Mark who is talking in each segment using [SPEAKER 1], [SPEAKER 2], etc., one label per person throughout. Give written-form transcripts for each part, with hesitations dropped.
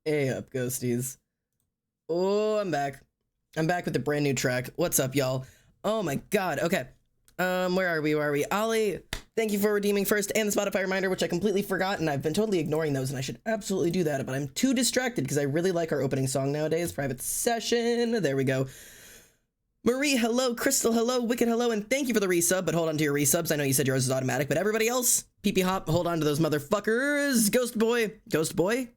[SPEAKER 1] Hey up, ghosties. Oh, I'm back. I'm back with a brand new track. What's up, y'all? Oh my god. Okay. Where are we? Where are we? Ollie, thank you for redeeming first and the Spotify reminder, which I completely forgot, and I've been totally ignoring those, and I should absolutely do that, but I'm too distracted because I really like our opening song nowadays. Private Session. There we go. Marie, hello. Crystal, hello. Wicked, hello. And thank you for the resub, but hold on to your resubs. I know you said yours is automatic, but everybody else, PP Hop, hold on to those motherfuckers. Ghost Boy,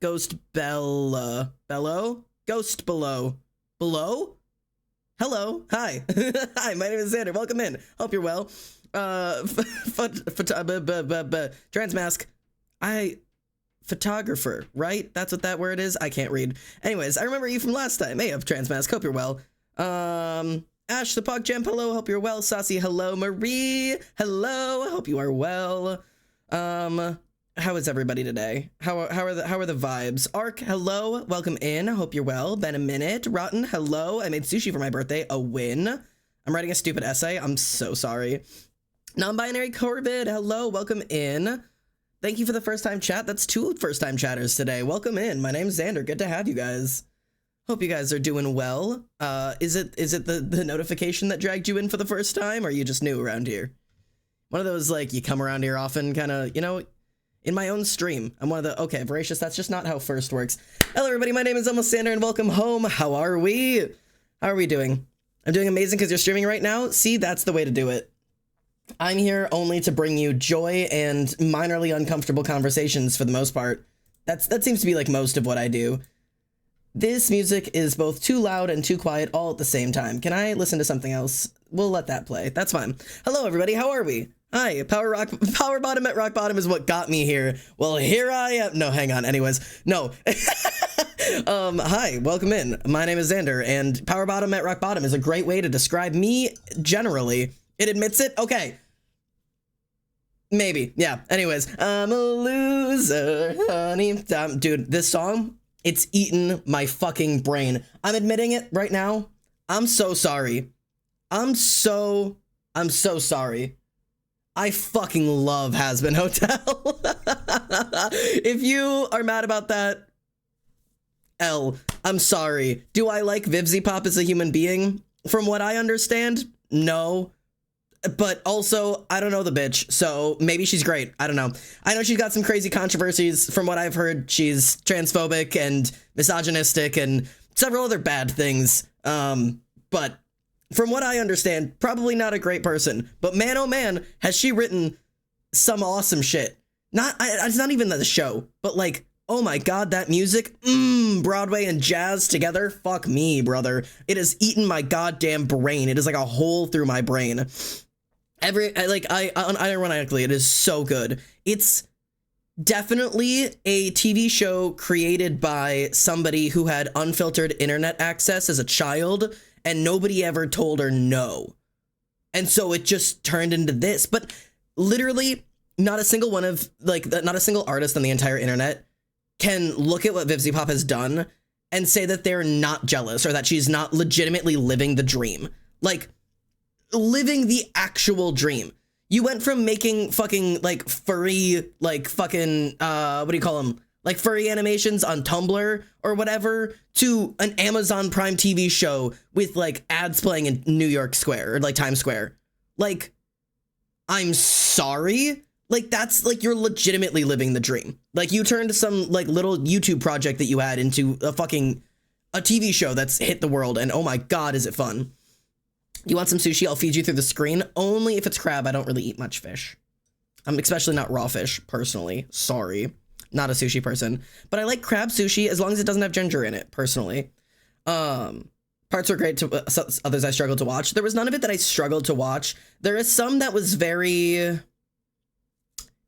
[SPEAKER 1] Ghost Bella, Bello, Ghost Below, Below? Hello, hi. Hi, my name is Xander. Welcome in. Hope you're well. Transmask. Photographer, right? That's what that word is? I can't read. Anyways, I remember you from last time. Hey, of Transmask. Hope you're well. Ash the PogChamp, hello, hope you're well. Saucy, hello. Marie, hello, hope you are well. How is everybody today? How are the vibes? Ark, hello, welcome in, hope you're well. Been a minute. Rotten, hello, I made sushi for my birthday, a win. I'm writing a stupid essay, I'm so sorry. Non-binary Corvid, hello, welcome in. Thank you for the first time chat. That's 2 first time chatters today. Welcome in. My name's Xander. Good to have you guys. Hope you guys are doing well. Is it the notification that dragged you in for the first time, or are you just new around here? One of those, like, you come around here often kind of, you know, in my own stream. I'm one of the, okay, Voracious, that's just not how first works. Hello, everybody. My name is Almost Xander, and welcome home. How are we? How are we doing? I'm doing amazing because you're streaming right now. See, that's the way to do it. I'm here only to bring you joy and minorly uncomfortable conversations for the most part. That seems to be like most of what I do. This music is both too loud and too quiet all at the same time. Can I listen to something else? We'll let that play. That's fine. Hello, everybody. How are we? Hi. Power bottom at rock bottom is what got me here. Well, here I am. No, hang on. Anyways, no. Hi. Welcome in. My name is Xander, and power bottom at rock bottom is a great way to describe me generally. It admits it? Okay. Maybe. Yeah. Anyways, I'm a loser, honey. Dude, this song, it's eaten my fucking brain. I'm admitting it right now. I'm so sorry. I'm so sorry. I fucking love Hazbin Hotel. If you are mad about that, I'm sorry. Do I like Vivzy Pop as a human being? From what I understand, no. But also, I don't know the bitch, so maybe she's great. I don't know. I know she's got some crazy controversies. From what I've heard, she's transphobic and misogynistic and several other bad things. But from what I understand, probably not a great person. But man, oh man, has she written some awesome shit. It's not even the show, but like, oh my god, that music, Broadway and jazz together, fuck me, brother. It has eaten my goddamn brain. It is like a hole through my brain. Unironically, it is so good. It's definitely a TV show created by somebody who had unfiltered internet access as a child, and nobody ever told her no. And so it just turned into this. But literally, not a single artist on the entire internet can look at what Vivzy Pop has done and say that they're not jealous or that she's not legitimately living the dream. Like, living the actual dream. You went from making fucking, like, furry, like, fucking, what do you call them? Like, furry animations on Tumblr or whatever to an Amazon Prime TV show with, like, ads playing in New York Square or, like, Times Square. Like, I'm sorry? Like, that's, like, you're legitimately living the dream. Like, you turned some, like, little YouTube project that you had into a TV show that's hit the world, and oh my god, is it fun. You want some sushi? I'll feed you through the screen. Only if it's crab. I don't really eat much fish. I'm especially not raw fish, personally. Sorry. Not a sushi person. But I like crab sushi as long as it doesn't have ginger in it, personally. Parts were great to others I struggled to watch. There was none of it that I struggled to watch. There is some that was very...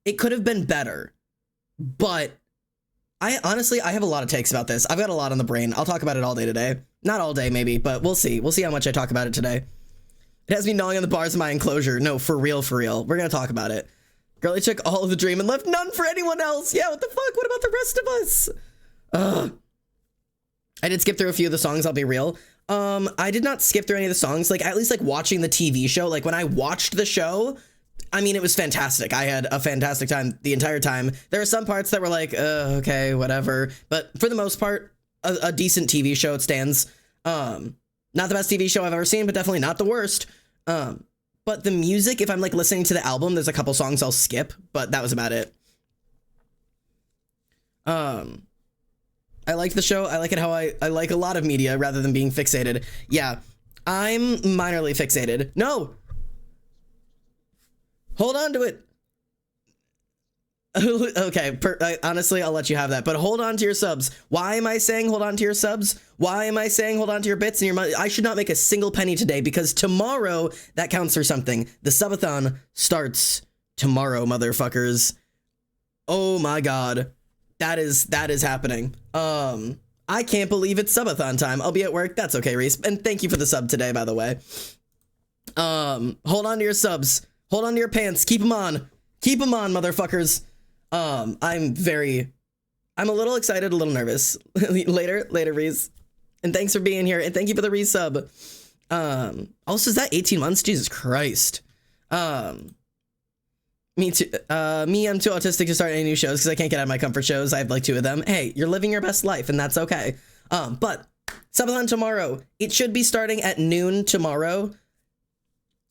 [SPEAKER 1] It could have been better. But I have a lot of takes about this. I've got a lot on the brain. I'll talk about it all day today. Not all day, maybe, but we'll see. We'll see how much I talk about it today. It has me gnawing on the bars of my enclosure. No, for real, for real. We're gonna talk about it. Girlie took all of the dream and left none for anyone else. Yeah, what the fuck? What about the rest of us? Ugh. I did skip through a few of the songs, I'll be real. I did not skip through any of the songs. Like, at least, like, watching the TV show. Like, when I watched the show, I mean, it was fantastic. I had a fantastic time the entire time. There are some parts that were like, okay, whatever. But for the most part, a decent TV show. It stands. Not the best TV show I've ever seen, but definitely not the worst. But the music, if I'm like listening to the album, there's a couple songs I'll skip, but that was about it. I like the show. I like it how I like a lot of media rather than being fixated. Yeah, I'm minorly fixated. No! Hold on to it. Okay, honestly, I'll let you have that. But hold on to your subs. Why am I saying hold on to your subs? Why am I saying hold on to your bits and your money? I should not make a single penny today because tomorrow, that counts for something. The subathon starts tomorrow, motherfuckers. Oh my god. That is happening. I can't believe it's subathon time. I'll be at work. That's okay, Reese. And thank you for the sub today, by the way. Hold on to your subs. Hold on to your pants. Keep them on. Keep them on, motherfuckers. I'm a little excited, a little nervous. later, Reese. And thanks for being here. And thank you for the resub. Also, is that 18 months? Jesus Christ. Me too. I'm too autistic to start any new shows because I can't get out of my comfort shows. I have like 2 of them. Hey, you're living your best life and that's okay. But subathon tomorrow. It should be starting at noon tomorrow.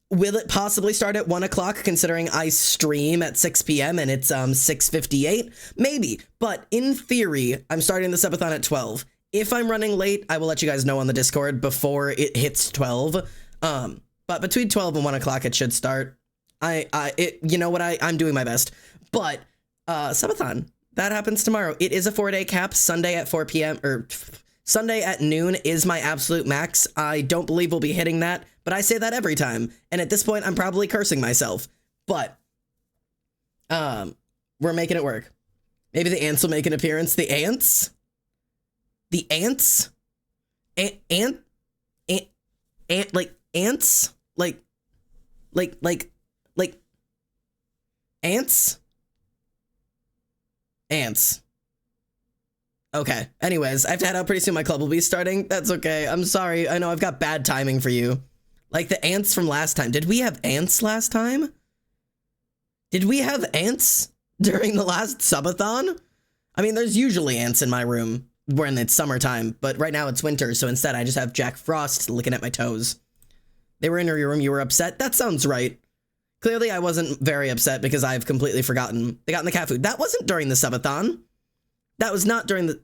[SPEAKER 1] Will it possibly start at 1 o'clock considering I stream at 6 p.m. and it's 6:58? Maybe, but in theory, I'm starting the subathon at 12. If I'm running late, I will let you guys know on the Discord before it hits 12. But between 12 and 1 o'clock, it should start. You know what? I'm doing my best. But subathon, that happens tomorrow. It is a 4-day cap. Sunday at 4 p.m. or Sunday at noon is my absolute max. I don't believe we'll be hitting that, but I say that every time. And at this point, I'm probably cursing myself. But we're making it work. Maybe the ants will make an appearance. The ants? The ants? Ant? Like ants? Like ants? Ants. Okay. Anyways, I have to head out pretty soon. My club will be starting. That's okay. I'm sorry. I know I've got bad timing for you. Like the ants from last time. Did we have ants last time? Did we have ants during the last subathon? I mean, there's usually ants in my room when it's summertime, but right now it's winter, so instead I just have Jack Frost looking at my toes. They were in your room. You were upset? That sounds right. Clearly, I wasn't very upset because I've completely forgotten. They got in the cat food. That wasn't during the subathon. That was not during the...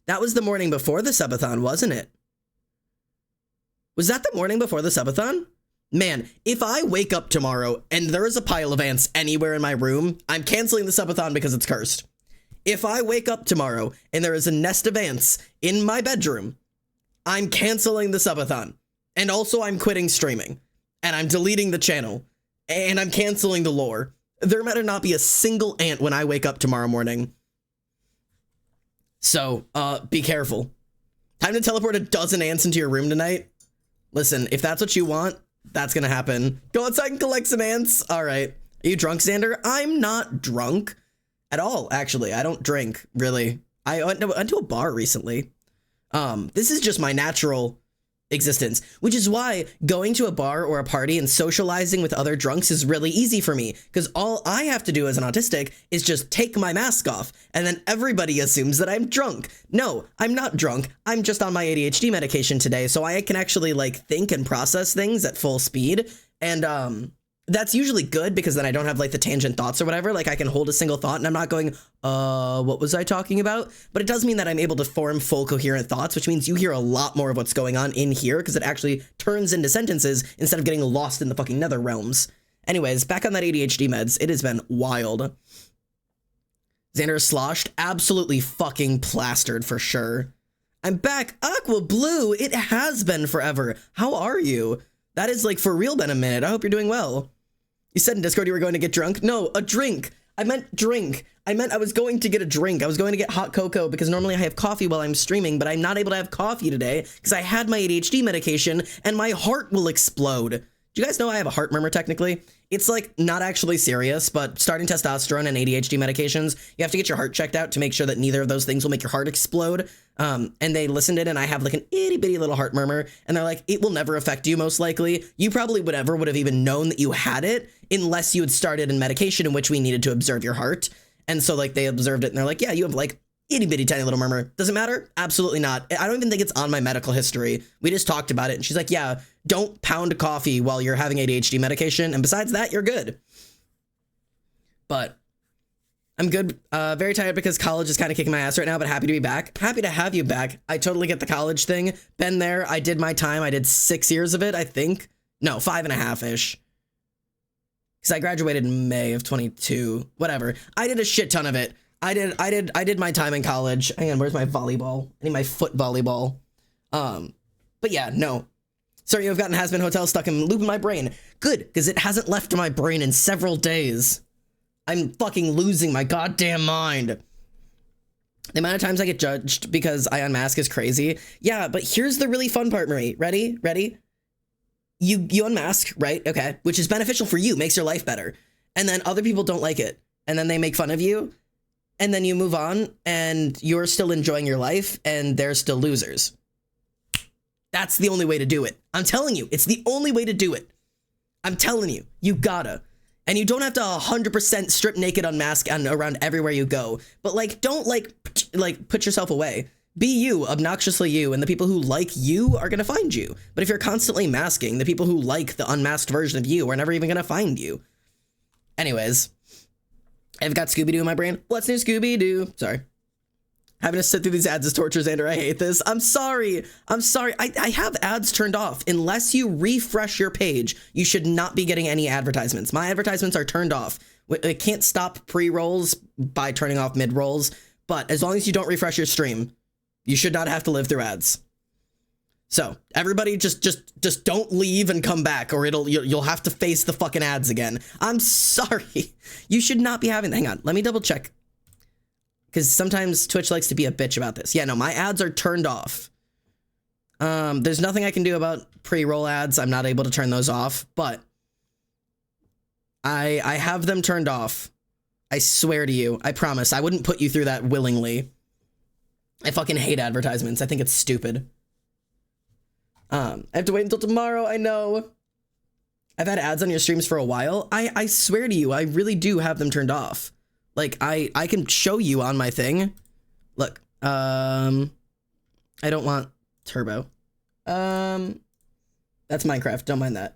[SPEAKER 1] That was the morning before the subathon, wasn't it? Was that the morning before the subathon? Man, if I wake up tomorrow and there is a pile of ants anywhere in my room, I'm canceling the subathon because it's cursed. If I wake up tomorrow and there is a nest of ants in my bedroom, I'm canceling the subathon. And also I'm quitting streaming. And I'm deleting the channel. And I'm canceling the lore. There better not be a single ant when I wake up tomorrow morning. So, be careful. Time to teleport a dozen ants into your room tonight? Listen, if that's what you want, that's gonna happen. Go outside and collect some ants. All right. Are you drunk, Xander? I'm not drunk at all, actually. I don't drink, really. I went to a bar recently. This is just my natural existence, which is why going to a bar or a party and socializing with other drunks is really easy for me, because all I have to do as an autistic is just take my mask off, and then everybody assumes that I'm drunk. No, I'm not drunk. I'm just on my ADHD medication today, so I can actually like think and process things at full speed, and that's usually good because then I don't have like the tangent thoughts or whatever. Like I can hold a single thought and I'm not going, what was I talking about? But it does mean that I'm able to form full coherent thoughts, which means you hear a lot more of what's going on in here because it actually turns into sentences instead of getting lost in the fucking nether realms. Anyways, back on that ADHD meds, it has been wild. Xander is sloshed, absolutely fucking plastered for sure. I'm back. Aqua Blue, it has been forever. How are you? That is like for real been a minute. I hope you're doing well. You said in Discord you were going to get drunk. No, a drink. I meant drink. I meant I was going to get a drink. I was going to get hot cocoa because normally I have coffee while I'm streaming, but I'm not able to have coffee today because I had my ADHD medication and my heart will explode. Do you guys know I have a heart murmur technically? It's like not actually serious, but starting testosterone and ADHD medications, you have to get your heart checked out to make sure that neither of those things will make your heart explode. And they listened in and I have like an itty bitty little heart murmur and they're like, it will never affect you most likely. You probably would have even known that you had it unless you had started in medication in which we needed to observe your heart. And so like they observed it and they're like, yeah, you have like itty bitty tiny little murmur. Does it matter? Absolutely not. I don't even think it's on my medical history. We just talked about it and she's like, yeah, don't pound coffee while you're having ADHD medication. And besides that, you're good. But I'm good. Very tired because college is kind of kicking my ass right now, but happy to be back. Happy to have you back. I totally get the college thing. Been there. I did my time. I did 6 years of it, I think. No, 5.5-ish. Because I graduated in May of 22. Whatever. I did a shit ton of it. I did my time in college. Hang on, where's my volleyball? I need my foot volleyball. But yeah, no. Sorry, I've gotten Has-Been Hotel stuck in loop in my brain. Good, because it hasn't left my brain in several days. I'm fucking losing my goddamn mind. The amount of times I get judged because I unmask is crazy. Yeah, but here's the really fun part, Marie. Ready? You unmask, right? Okay, which is beneficial for you, makes your life better. And then other people don't like it. And then they make fun of you. And then you move on and you're still enjoying your life and they're still losers. That's the only way to do it. I'm telling you, it's the only way to do it. I'm telling you, you gotta. And you don't have to 100% strip naked, unmask and around everywhere you go. But like, don't like put yourself away. Be you, obnoxiously you, and the people who like you are gonna find you. But if you're constantly masking, the people who like the unmasked version of you are never even gonna find you. Anyways. I've got Scooby-Doo in my brain. What's new, Scooby-Doo? Sorry. Having to sit through these ads is torture, Xander. I hate this. I'm sorry. I have ads turned off. Unless you refresh your page, you should not be getting any advertisements. My advertisements are turned off. It can't stop pre-rolls by turning off mid-rolls, but as long as you don't refresh your stream, you should not have to live through ads. So everybody just don't leave and come back or you'll have to face the fucking ads again. I'm sorry. You should not be having, hang on, let me double check. Because sometimes Twitch likes to be a bitch about this. Yeah, no, my ads are turned off. There's nothing I can do about pre-roll ads. I'm not able to turn those off, but I have them turned off. I swear to you, I promise. I wouldn't put you through that willingly. I fucking hate advertisements. I think it's stupid. I have to wait until tomorrow. I know. I've had ads on your streams for a while. I swear to you, I really do have them turned off. Like, I can show you on my thing. Look, I don't want turbo. That's Minecraft. Don't mind that.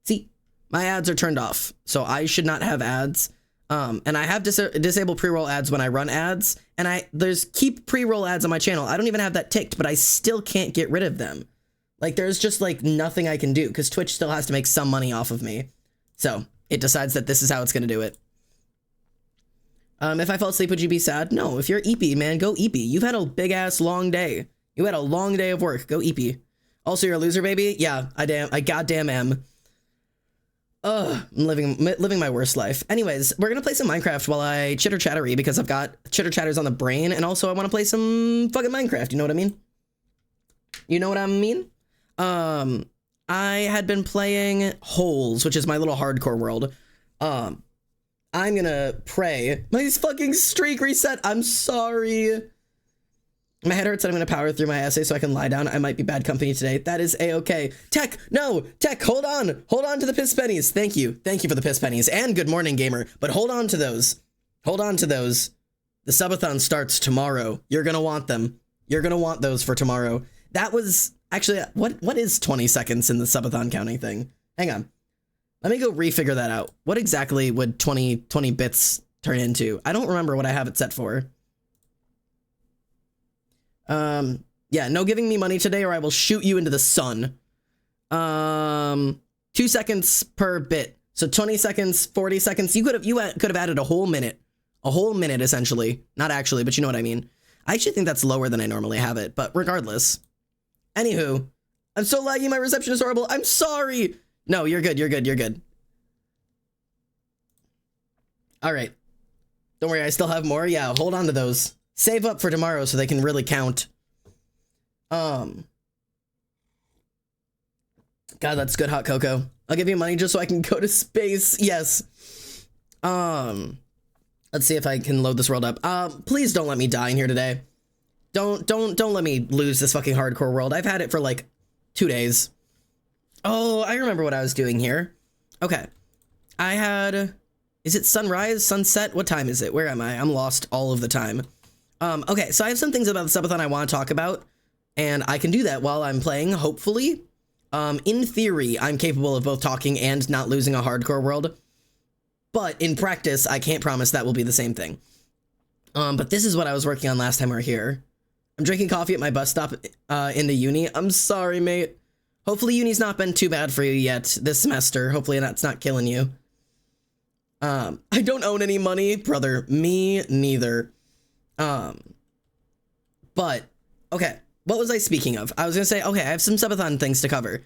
[SPEAKER 1] See, my ads are turned off, so I should not have ads. And I have disable pre-roll ads when I run ads, and there's keep pre-roll ads on my channel. I don't even have that ticked, but I still can't get rid of them. Like, there's just like nothing I can do because Twitch still has to make some money off of me. So it decides that this is how it's going to do it. If I fell asleep, would you be sad? No, if you're eepy, man, go eepy. You've had a big ass long day. You had a long day of work. Go eepy. Also, you're a loser, baby. Yeah, I goddamn am. Ugh, I'm living my worst life. Anyways, we're gonna play some Minecraft while I chitter chattery because I've got chitter chatters on the brain, and also I want to play some fucking Minecraft. You know what I mean? You know what I mean? I had been playing Holes, which is my little hardcore world. I'm gonna pray. My fucking streak reset. I'm sorry. My head hurts and I'm gonna power through my essay so I can lie down. I might be bad company today. That is a-okay. Tech, no! Tech, hold on! Hold on to the piss pennies. Thank you. Thank you for the piss pennies. And good morning, gamer. But hold on to those. Hold on to those. The subathon starts tomorrow. You're gonna want them. You're gonna want those for tomorrow. That was... Actually, what is 20 seconds in the subathon counting thing? Hang on. Let me go refigure that out. What exactly would 20 bits turn into? I don't remember what I have it set for. Yeah, no giving me money today or I will shoot you into the sun. 2 seconds per bit. So 20 seconds, 40 seconds. You could have added a whole minute. A whole minute, essentially. Not actually, but you know what I mean. I actually think that's lower than I normally have it, but regardless. Anywho, I'm so laggy, my reception is horrible. I'm sorry. No, you're good, you're good, you're good. All right. Don't worry, I still have more. Yeah, hold on to those. Save up for tomorrow so they can really count. God, that's good hot cocoa. I'll give you money just so I can go to space. Yes. Let's see if I can load this world up. Please don't let me die in here today. Don't let me lose this fucking hardcore world. I've had it for like 2 days. Oh, I remember what I was doing here. Okay. I had, is it sunrise, sunset? What time is it? Where am I? I'm lost all of the time. Okay, so I have some things about the subathon I want to talk about, and I can do that while I'm playing, hopefully. In theory, I'm capable of both talking and not losing a hardcore world, but in practice, I can't promise that will be the same thing. But this is what I was working on last time we were here. I'm drinking coffee at my bus stop in the uni. I'm sorry, mate. Hopefully uni's not been too bad for you yet this semester. Hopefully that's not killing you. I don't own any money, brother. Me neither. But, okay. What was I speaking of? I was gonna say, okay, I have some subathon things to cover.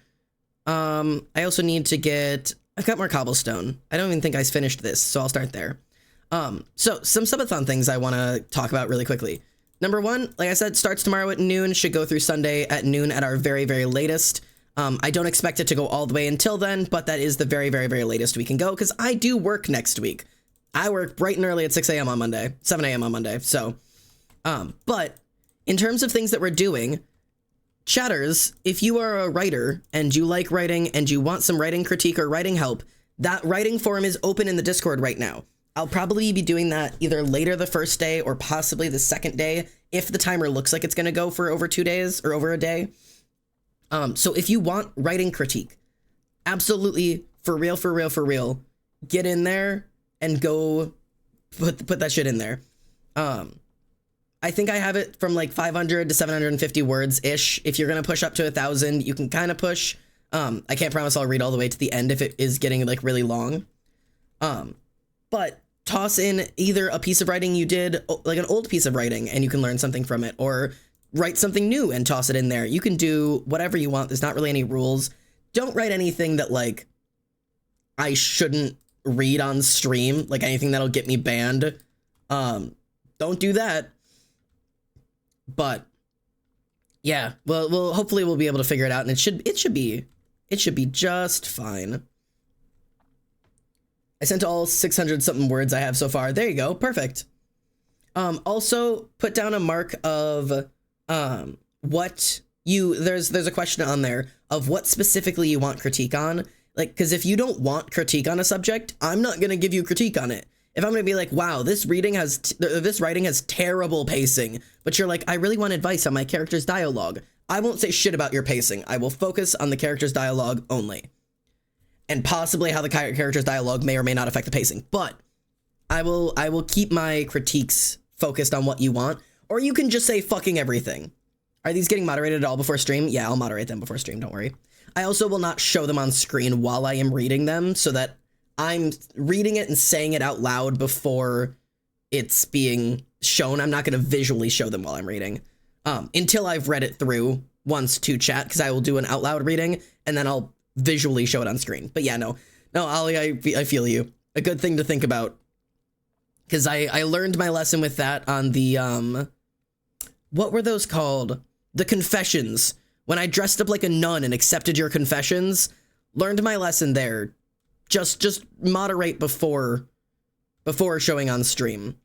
[SPEAKER 1] I also need to get, I've got more cobblestone. I don't even think I finished this, so I'll start there. So some subathon things I want to talk about really quickly. Number one, like I said, starts tomorrow at noon, should go through Sunday at noon at our very, very latest. I don't expect it to go all the way until then, but that is the very, very, very latest we can go, because I do work next week. I work bright and early at 6 a.m. on Monday, 7 a.m. on Monday, so, but in terms of things that we're doing, chatters, if you are a writer and you like writing and you want some writing critique or writing help, that writing forum is open in the Discord right now. I'll probably be doing that either later the first day or possibly the second day if the timer looks like it's going to go for over 2 days or over a day. So if you want writing critique, absolutely, for real, get in there and go put that shit in there. I think I have it from like 500 to 750 words ish. If you're going to push up to 1,000, you can kind of push. I can't promise I'll read all the way to the end if it is getting like really long. But toss in either a piece of writing you did, like an old piece of writing, and you can learn something from it, or write something new and toss it in there. You can do whatever you want. There's not really any rules. Don't write anything that like I shouldn't read on stream, like anything that'll get me banned. Don't do that. But yeah, well, hopefully we'll be able to figure it out, and it should be just fine. I sent all 600 something words I have so far. There you go. Perfect. Also put down a mark of what there's a question on there of what specifically you want critique on. Like, because if you don't want critique on a subject, I'm not going to give you critique on it. If I'm going to be like, wow, this writing has terrible pacing, but you're like, I really want advice on my character's dialogue, I won't say shit about your pacing. I will focus on the character's dialogue only. And possibly how the character's dialogue may or may not affect the pacing. But I will keep my critiques focused on what you want. Or you can just say fucking everything. Are these getting moderated at all before stream? Yeah, I'll moderate them before stream, don't worry. I also will not show them on screen while I am reading them, so that I'm reading it and saying it out loud before it's being shown. I'm not going to visually show them while I'm reading. Until I've read it through once to chat, because I will do an out loud reading, and then I'll visually show it on screen. But yeah, no, Ollie, I feel you. A good thing to think about. Because I learned my lesson with that on the, what were those called? The confessions. When I dressed up like a nun and accepted your confessions, learned my lesson there. Just moderate before showing on stream.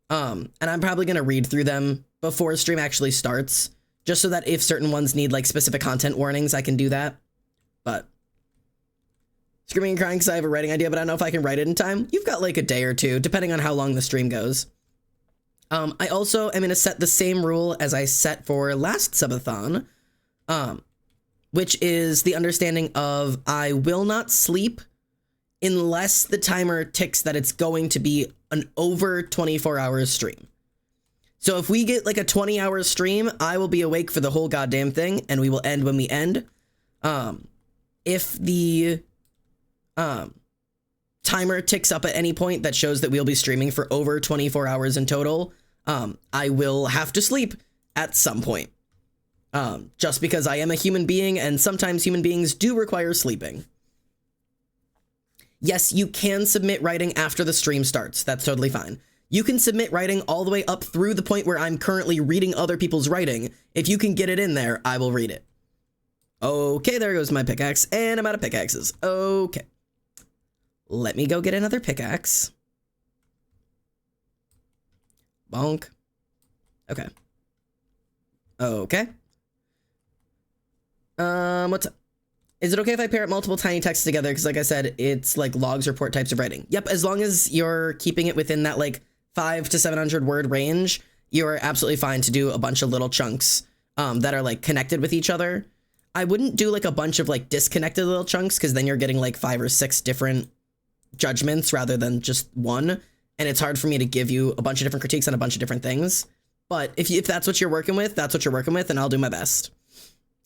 [SPEAKER 1] And I'm probably going to read through them before stream actually starts, just so that if certain ones need like specific content warnings, I can do that. But screaming and crying because I have a writing idea, but I don't know if I can write it in time. You've got like a day or two, depending on how long the stream goes. I also am going to set the same rule as I set for last subathon, which is the understanding of I will not sleep unless the timer ticks that it's going to be an over 24 hours stream. So if we get like a 20-hour stream, I will be awake for the whole goddamn thing, and we will end when we end. If the timer ticks up at any point that shows that we'll be streaming for over 24 hours in total, I will have to sleep at some point. Just because I am a human being, and sometimes human beings do require sleeping. Yes, you can submit writing after the stream starts. That's totally fine. You can submit writing all the way up through the point where I'm currently reading other people's writing. If you can get it in there, I will read it. Okay, there goes my pickaxe, and I'm out of pickaxes. Okay. Let me go get another pickaxe. Bonk. Okay. Okay. What's up? Is it okay if I pair up multiple tiny texts together? Because like I said, it's like logs or port types of writing. Yep, as long as you're keeping it within that like 500 to 700 word range, you're absolutely fine to do a bunch of little chunks that are like connected with each other. I wouldn't do like a bunch of like disconnected little chunks because then you're getting like 5 or 6 different judgments rather than just one. And it's hard for me to give you a bunch of different critiques on a bunch of different things. But if that's what you're working with, that's what you're working with, and I'll do my best.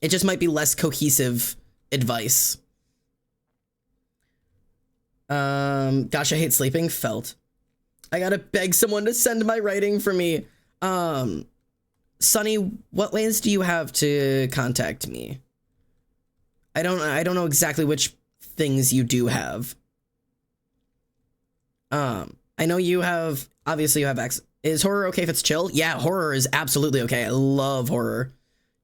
[SPEAKER 1] It just might be less cohesive advice. Gosh, I hate sleeping. Felt. I gotta beg someone to send my writing for me. Sunny, what ways do you have to contact me? I don't know exactly which things you do have. I know you have, obviously you have is horror okay if it's chill? Yeah, horror is absolutely okay. I love horror.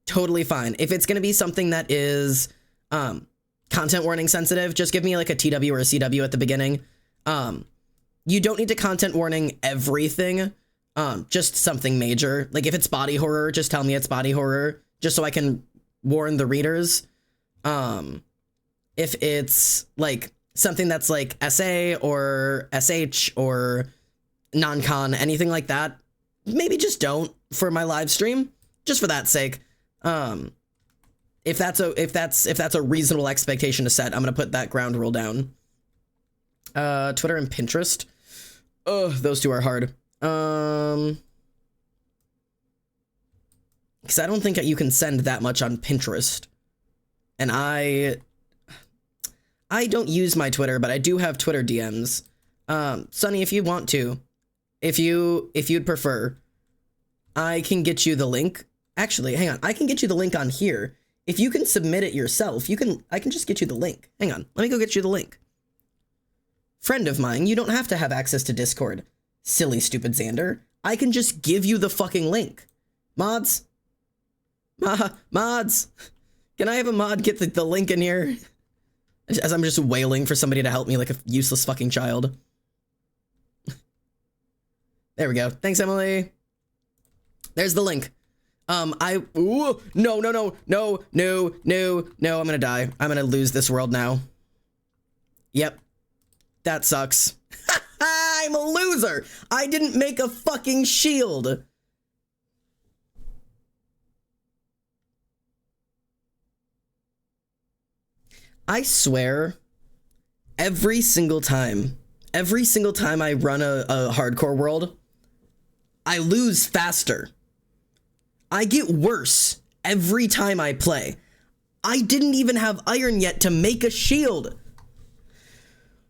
[SPEAKER 1] Totally fine. If it's gonna be something that is content warning sensitive, just give me like a TW or a CW at the beginning. You don't need to content warning everything, just something major. Like if it's body horror, just tell me it's body horror, just so I can warn the readers. If it's like something that's like SA or SH or non-con, anything like that, maybe just don't for my live stream, just for that sake. If that's a reasonable expectation to set, I'm gonna put that ground rule down. Twitter and Pinterest. Ugh, those two are hard. Because I don't think you can send that much on Pinterest. And I don't use my Twitter, but I do have Twitter DMs. Sunny, if you want to, if you'd prefer, I can get you the link. Actually, hang on. I can get you the link on here. If you can submit it yourself, I can just get you the link. Hang on. Let me go get you the link. Friend of mine, you don't have to have access to Discord. Silly, stupid Xander. I can just give you the fucking link. Mods? Mods? Can I have a mod get the link in here? As I'm just wailing for somebody to help me like a useless fucking child. There we go. Thanks, Emily. There's the link. No, I'm gonna die. I'm gonna lose this world now. Yep. That sucks. I'm a loser. I didn't make a fucking shield. I swear, every single time I run a hardcore world, I lose faster. I get worse every time I play. I didn't even have iron yet to make a shield.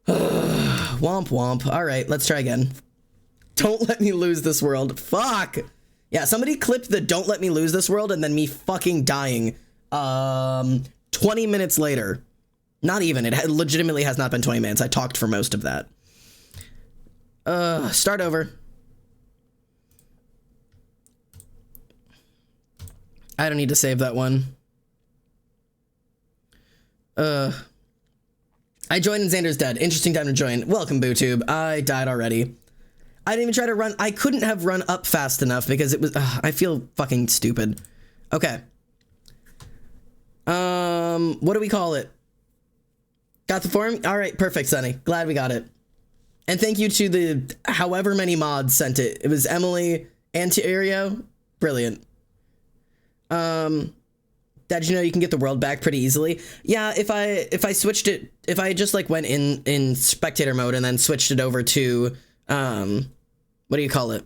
[SPEAKER 1] Womp womp. All right, let's try again. Don't let me lose this world. Fuck. Yeah, somebody clipped the don't let me lose this world and then me fucking dying 20 minutes later. Not even. It legitimately has not been 20 minutes. I talked for most of that. Start over. I don't need to save that one. I joined and Xander's dead. Interesting time to join. Welcome, BooTube. I died already. I didn't even try to run. I couldn't have run up fast enough because it was... I feel fucking stupid. Okay. What do we call it? Got the form? All right, perfect, Sunny. Glad we got it. And thank you to the however many mods sent it. It was Emily and Tierio. Brilliant. Did you know you can get the world back pretty easily? Yeah, if I switched it, if I just like went in spectator mode and then switched it over to what do you call it?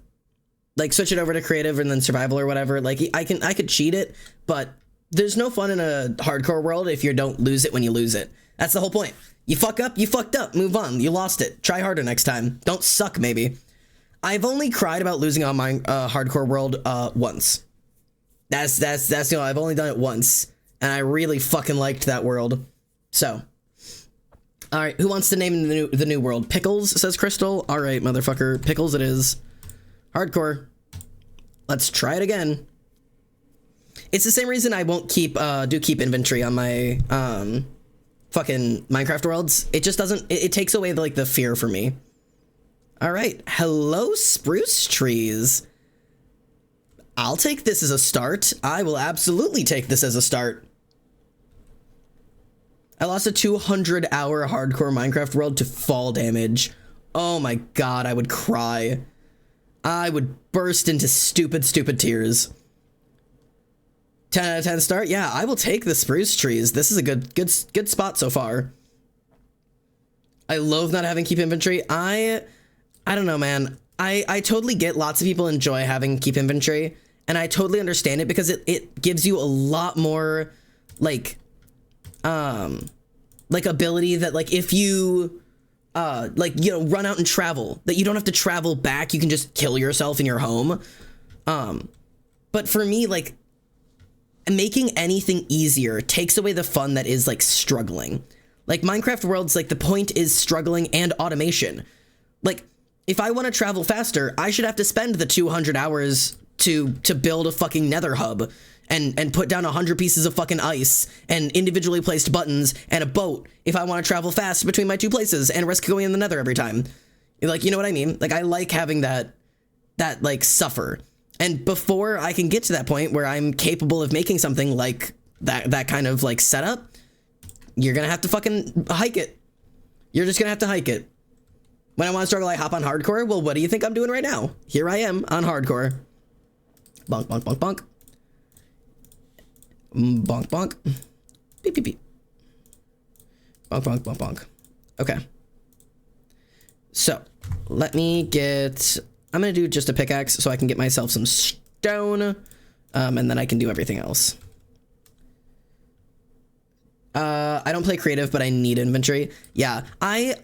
[SPEAKER 1] Like switch it over to creative and then survival or whatever. Like I could cheat it, but there's no fun in a hardcore world if you don't lose it when you lose it. That's the whole point. You fuck up, you fucked up, move on. You lost it. Try harder next time. Don't suck, maybe. I've only cried about losing on my hardcore world once. That's you know, I've only done it once, and I really fucking liked that world. So, all right, who wants to name the new world? Pickles, says Crystal. All right, motherfucker, Pickles it is. Hardcore. Let's try it again. It's the same reason I won't keep inventory on my fucking Minecraft worlds. It just doesn't. It takes away the fear for me. All right, hello spruce trees. I'll take this as a start. I will absolutely take this as a start. I lost a 200-hour hardcore Minecraft world to fall damage. Oh my god, I would cry. I would burst into stupid tears. 10 out of 10 start? Yeah, I will take the spruce trees. This is a good spot so far. I loathe not having keep inventory. I don't know, man. I totally get lots of people enjoy having keep inventory, and I totally understand it because it gives you a lot more ability that if you run out and travel, that you don't have to travel back, you can just kill yourself in your home. But for me, making anything easier takes away the fun that is struggling. Minecraft worlds, the point is struggling and automation. If I want to travel faster, I should have to spend the 200 hours to build a fucking nether hub and put down 100 pieces of fucking ice and individually placed buttons and a boat if I want to travel fast between my two places and risk going in the nether every time. You know what I mean? I like having that suffer. And before I can get to that point where I'm capable of making something like that kind of setup, you're gonna have to fucking hike it. You're just gonna have to hike it. When I want to struggle, I hop on hardcore. Well, what do you think I'm doing right now? Here I am on hardcore. Bonk, bonk, bonk, bonk. Bonk, bonk. Beep, beep, beep. Bonk, bonk, bonk, bonk. Okay. So, let me get... I'm going to do just a pickaxe so I can get myself some stone. And then I can do everything else. I don't play creative, but I need inventory. Yeah, I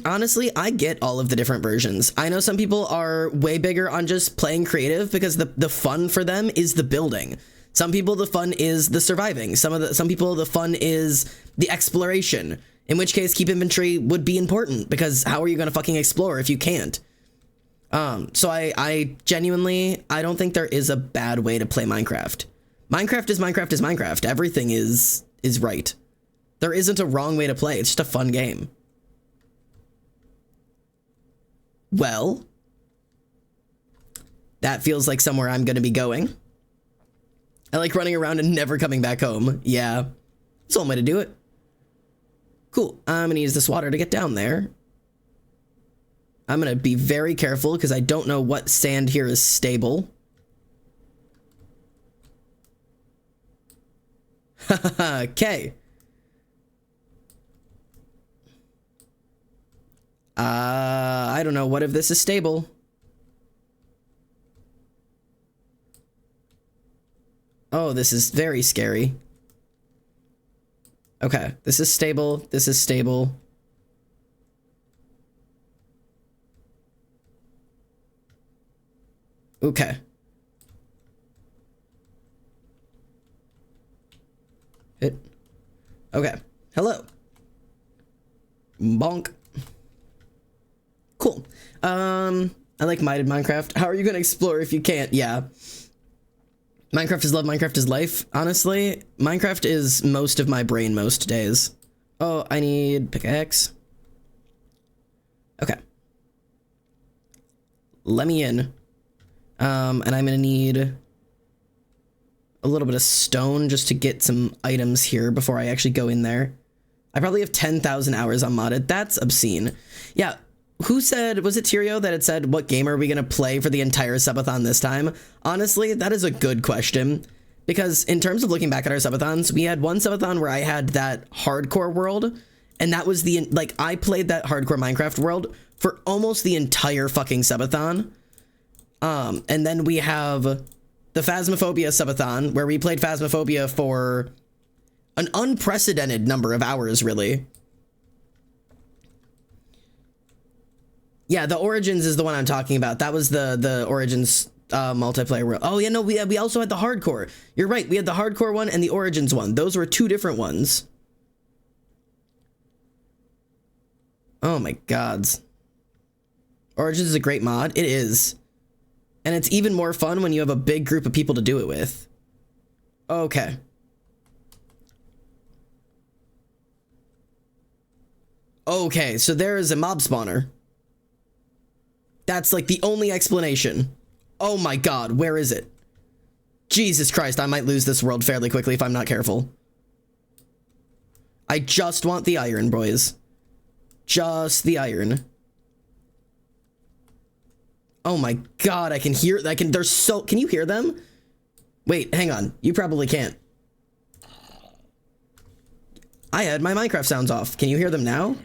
[SPEAKER 1] honestly, I get all of the different versions. I know some people are way bigger on just playing creative because the fun for them is the building. Some people, the fun is the surviving. Some people, the fun is the exploration. In which case, keep inventory would be important because how are you going to fucking explore if you can't? So I genuinely, I don't think there is a bad way to play Minecraft. Minecraft is Minecraft. Everything is right. There isn't a wrong way to play. It's just a fun game. Well, that feels like somewhere I'm going to be going. I like running around and never coming back home. Yeah, it's the only way to do it. Cool. I'm going to use this water to get down there. I'm going to be very careful because I don't know what sand here is stable. Okay. I don't know. What if this is stable? Oh, this is very scary. Okay, this is stable. This is stable. Okay. Hit. Okay. Hello. Bonk. Cool. I like modded Minecraft. How are you gonna explore if you can't? Yeah. Minecraft is love, Minecraft is life. Honestly, Minecraft is most of my brain most days. Oh, I need pickaxe. Okay. Let me in. And I'm gonna need a little bit of stone just to get some items here before I actually go in there. I probably have 10,000 hours on modded. That's obscene. Yeah. Who said, was it Tyrio that had said, what game are we going to play for the entire subathon this time? Honestly, that is a good question. Because in terms of looking back at our subathons, we had one subathon where I had that hardcore world. And that was the, I played that hardcore Minecraft world for almost the entire fucking subathon. And then we have the Phasmophobia subathon, where we played Phasmophobia for an unprecedented number of hours, really. Yeah, the Origins is the one I'm talking about. That was the Origins multiplayer world. Oh, yeah, no, we also had the hardcore. You're right, we had the hardcore one and the Origins one. Those were two different ones. Oh my gods. Origins is a great mod. It is. And it's even more fun when you have a big group of people to do it with. Okay. Okay, so there is a mob spawner. That's like the only explanation. Oh my god, where is it? Jesus Christ, I might lose this world fairly quickly if I'm not careful. I just want the iron, boys. Just the iron. Oh my god, I can hear, they're so, can you hear them? Wait, hang on, you probably can't. I had my Minecraft sounds off. Can you hear them now?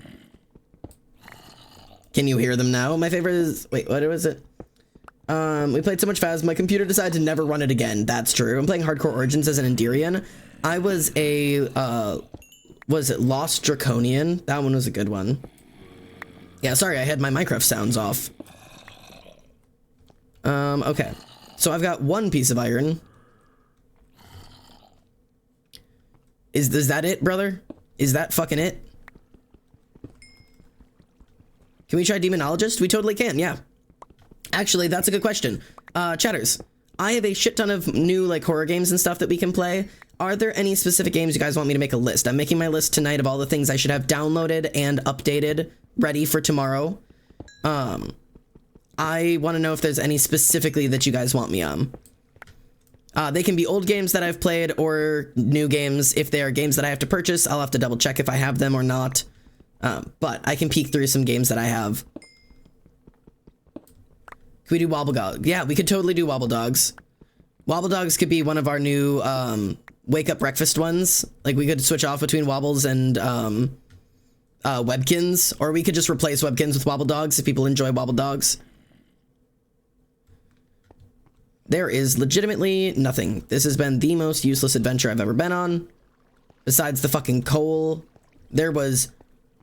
[SPEAKER 1] Can you hear them now? My favorite is, wait, what was it? We played so much Phasm, my computer decided to never run it again. That's true. I'm playing Hardcore Origins as an Enderian. I was a, was it Lost Draconian? That one was a good one. Yeah, sorry, I had my Minecraft sounds off. Okay. So I've got one piece of iron. Is that it, brother? Is that fucking it? Can we try Demonologist? We totally can, yeah. Actually, that's a good question. Chatters, I have a shit ton of new, like, horror games and stuff that we can play. Are there any specific games you guys want me to make a list? I'm making my list tonight of all the things I should have downloaded and updated, ready for tomorrow. I want to know if there's any specifically that you guys want me on. They can be old games that I've played or new games. If they are games that I have to purchase, I'll have to double check if I have them or not. But I can peek through some games that I have. Can we do Wobble Dog? Yeah, we could totally do Wobble Dogs. Wobble Dogs could be one of our new wake up breakfast ones. Like, we could switch off between Wobbles and Webkins, or we could just replace Webkins with Wobble Dogs if people enjoy Wobble Dogs. There is legitimately nothing. This has been the most useless adventure I've ever been on. Besides the fucking coal, there was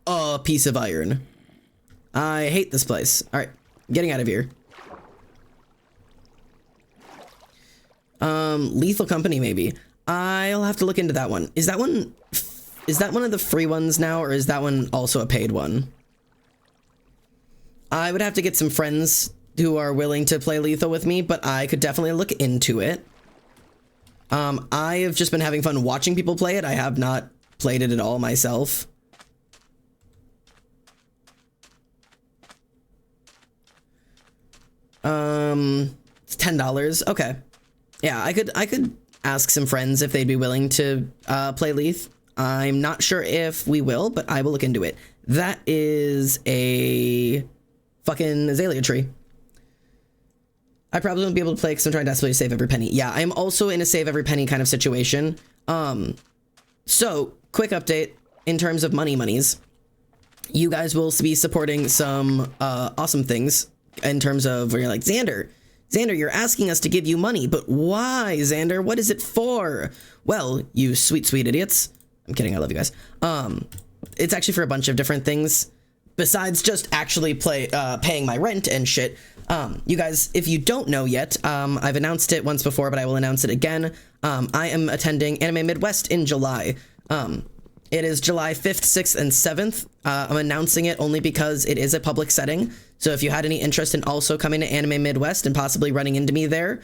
[SPEAKER 1] a piece of iron. I hate this place. All right, getting out of here. Lethal Company, maybe. I'll have to look into that one. Is that one of the free ones now, or is that one also a paid one? I would have to get some friends who are willing to play Lethal with me, but I could definitely look into it. I have just been having fun watching people play it. I have not played it at all myself. It's $10. Okay. Yeah, I could ask some friends if they'd be willing to play Leaf. I'm not sure if we will, but I will look into it. That is a fucking azalea tree. I probably won't be able to play because I'm trying desperately to save every penny. Yeah, I'm also in a save every penny kind of situation. So, quick update in terms of monies. You guys will be supporting some awesome things in terms of where you're like, Xander, you're asking us to give you money, but why, Xander? What is it for? Well, you sweet idiots. I'm kidding, I love you guys. It's actually for a bunch of different things besides just actually paying my rent and shit. You guys, if you don't know yet, I've announced it once before, but I will announce it again. I am attending Anime Midwest in July. It is July 5th, 6th, and 7th. I'm announcing it only because it is a public setting. So if you had any interest in also coming to Anime Midwest and possibly running into me there,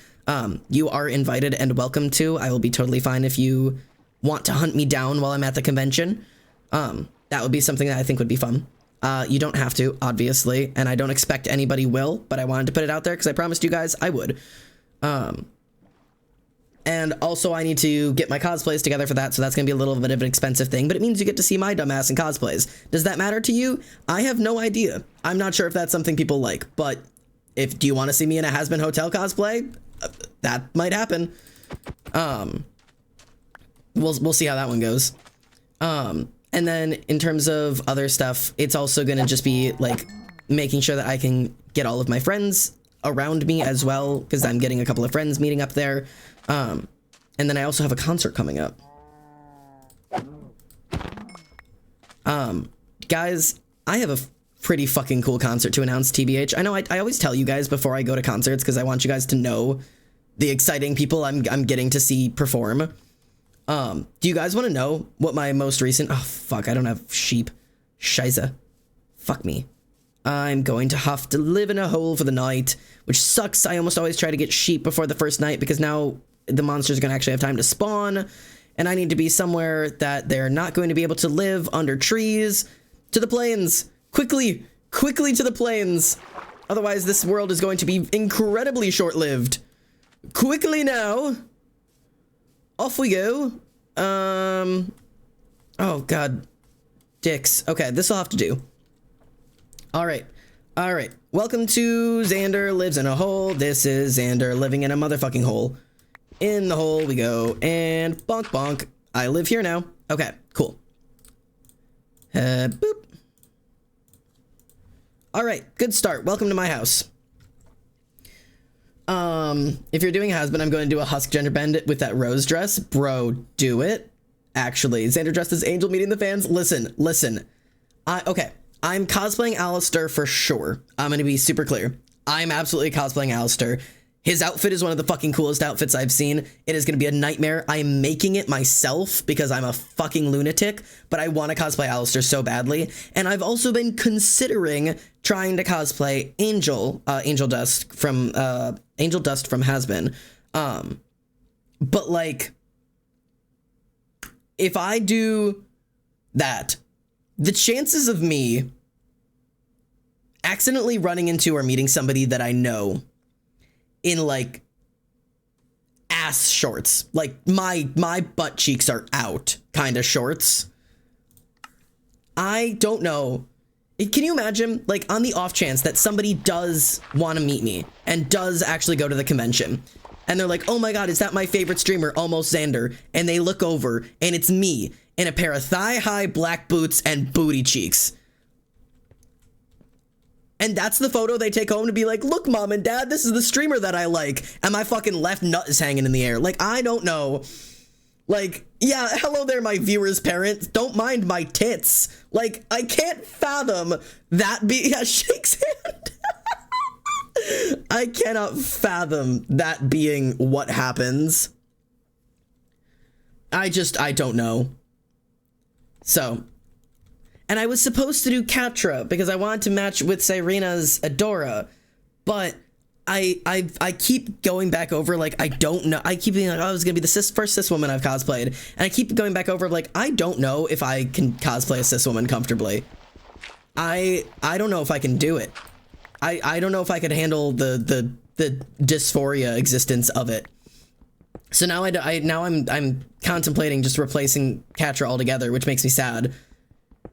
[SPEAKER 1] you are invited and welcome to. I will be totally fine if you want to hunt me down while I'm at the convention. That would be something that I think would be fun. You don't have to, obviously, and I don't expect anybody will, but I wanted to put it out there because I promised you guys I would. And also I need to get my cosplays together for that, so that's going to be a little bit of an expensive thing, but it means you get to see my dumbass in cosplays. Does that matter to you? I have no idea. I'm not sure if that's something people like, but do you want to see me in a Has-Been Hotel cosplay? That might happen. We'll see how that one goes. And then in terms of other stuff, it's also going to just be like making sure that I can get all of my friends around me as well, because I'm getting a couple of friends meeting up there. And then I also have a concert coming up. Guys, I have a pretty fucking cool concert to announce, TBH. I know I always tell you guys before I go to concerts because I want you guys to know the exciting people I'm getting to see perform. Do you guys want to know what my most recent... Oh, fuck, I don't have sheep. Scheiße. Fuck me. I'm going to have to live in a hole for the night, which sucks. I almost always try to get sheep before the first night because now the monster's gonna actually have time to spawn, and I need to be somewhere that they're not going to be able to live under trees. To the plains! Quickly! Quickly to the plains! Otherwise, this world is going to be incredibly short-lived. Quickly now! Off we go. Oh, God. Dicks. Okay, this will have to do. Alright. Alright. Welcome to Xander Lives in a Hole. This is Xander living in a motherfucking hole. In the hole we go. And bonk bonk. I live here now. Okay, cool. Boop. Alright, good start. Welcome to my house. If you're doing a husband, I'm going to do a husk gender bend with that rose dress. Bro, do it. Actually, Xander dressed as Angel meeting the fans. Listen. Okay, I'm cosplaying Alistair for sure. I'm gonna be super clear. I'm absolutely cosplaying Alistair. His outfit is one of the fucking coolest outfits I've seen. It is gonna be a nightmare. I'm making it myself because I'm a fucking lunatic, but I want to cosplay Alistair so badly. And I've also been considering trying to cosplay Angel Dust from Hazbin. But like, if I do that, the chances of me accidentally running into or meeting somebody that I know in like ass shorts, like my butt cheeks are out kind of shorts, I don't know. Can you imagine, like, on the off chance that somebody does want to meet me and does actually go to the convention, and they're like, oh my god, is that my favorite streamer, Almost Xander? And they look over and it's me in a pair of thigh-high black boots and booty cheeks. And that's the photo they take home to be like, look, mom and dad, this is the streamer that I like. And my fucking left nut is hanging in the air. Like, I don't know. Like, yeah, hello there, my viewers' parents. Don't mind my tits. Like, I can't fathom that yeah, shakes hand. I cannot fathom that being what happens. I don't know. So, and I was supposed to do Catra because I wanted to match with Cyrena's Adora, but I keep going back over, like, I don't know. I keep being like, oh, I was gonna be the first cis woman I've cosplayed, and I keep going back over, like, I don't know if I can cosplay a cis woman comfortably. I don't know if I can do it. I don't know if I could handle the dysphoria existence of it. So now I'm contemplating just replacing Catra altogether, which makes me sad.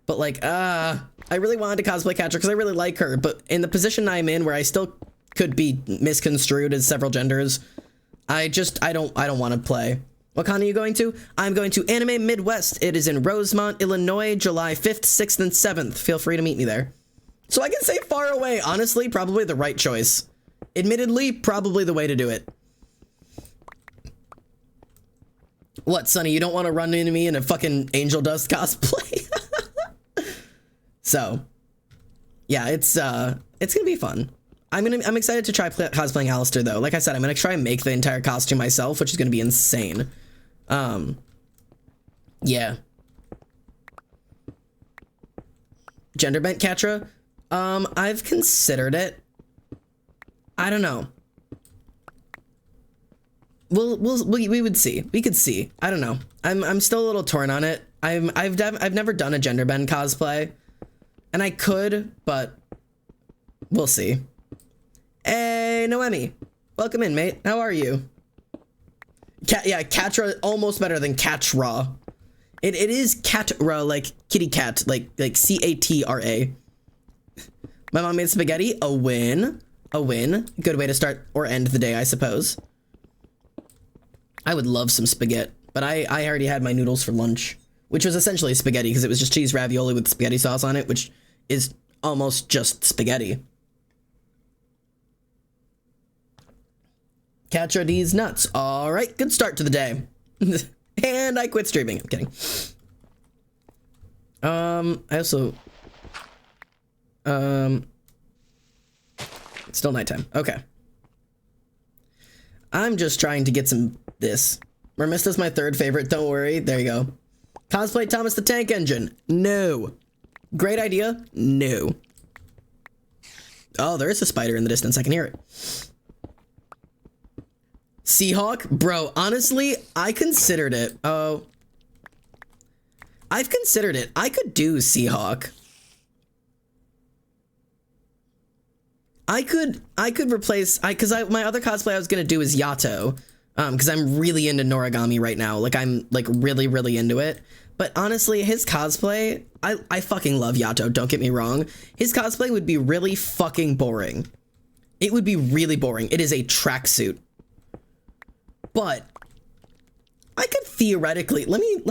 [SPEAKER 1] But like, I really wanted to cosplay Catra because I really like her, but in the position I'm in where I still could be misconstrued as several genders, I don't want to play. What con are you going to? I'm going to Anime Midwest. It is in Rosemont, Illinois, July 5th, 6th, and 7th. Feel free to meet me there. So I can say far away. Honestly, probably the right choice. Admittedly, probably the way to do it. What, Sonny, you don't want to run into me in a fucking Angel Dust cosplay? So, yeah, it's gonna be fun. I'm excited to try cosplaying Alistair, though. Like I said, I'm gonna try and make the entire costume myself, which is gonna be insane. Yeah. Gender bent Catra? I've considered it. I don't know. We would see. We could see. I don't know. I'm still a little torn on it. I've never done a gender bend cosplay, and I could, but we'll see. Hey, Noemi, welcome in, mate. How are you? Yeah, Catra, almost better than Catra. It is Catra, like kitty cat, like Catra. My mom made spaghetti. A win. A win. Good way to start or end the day, I suppose. I would love some spaghetti, but I already had my noodles for lunch, which was essentially spaghetti because it was just cheese ravioli with spaghetti sauce on it, which is almost just spaghetti. Catra D's nuts. All right, good start to the day. And I quit streaming. I'm kidding. I also... It's still nighttime. Okay. I'm just trying to get some this. Mermista's my third favorite. Don't worry. There you go. Cosplay Thomas the Tank Engine. No. Great idea. No. Oh, there is a spider in the distance. I can hear it. Seahawk? Bro, honestly, I considered it. Oh. I've considered it. I could do Seahawk. I could replace, my other cosplay I was gonna do is Yato. Because I'm really into Noragami right now. Like, I'm, like, really, really into it. But honestly, his cosplay, I fucking love Yato, don't get me wrong. His cosplay would be really fucking boring. It would be really boring. It is a tracksuit. But I could theoretically, let me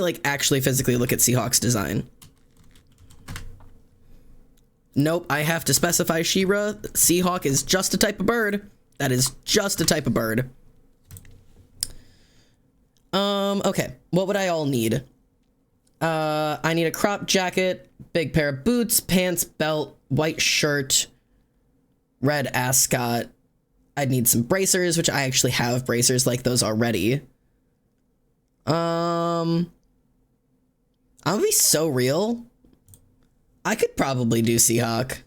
[SPEAKER 1] like actually physically look at Seahawk's design. Nope, I have to specify She-Ra. Seahawk is just a type of bird. That is just a type of bird. Okay. What would I all need? I need a crop jacket, big pair of boots, pants, belt, white shirt, red ascot. I'd need some bracers, which I actually have bracers like those already. I'll be so real. I could probably do Seahawk.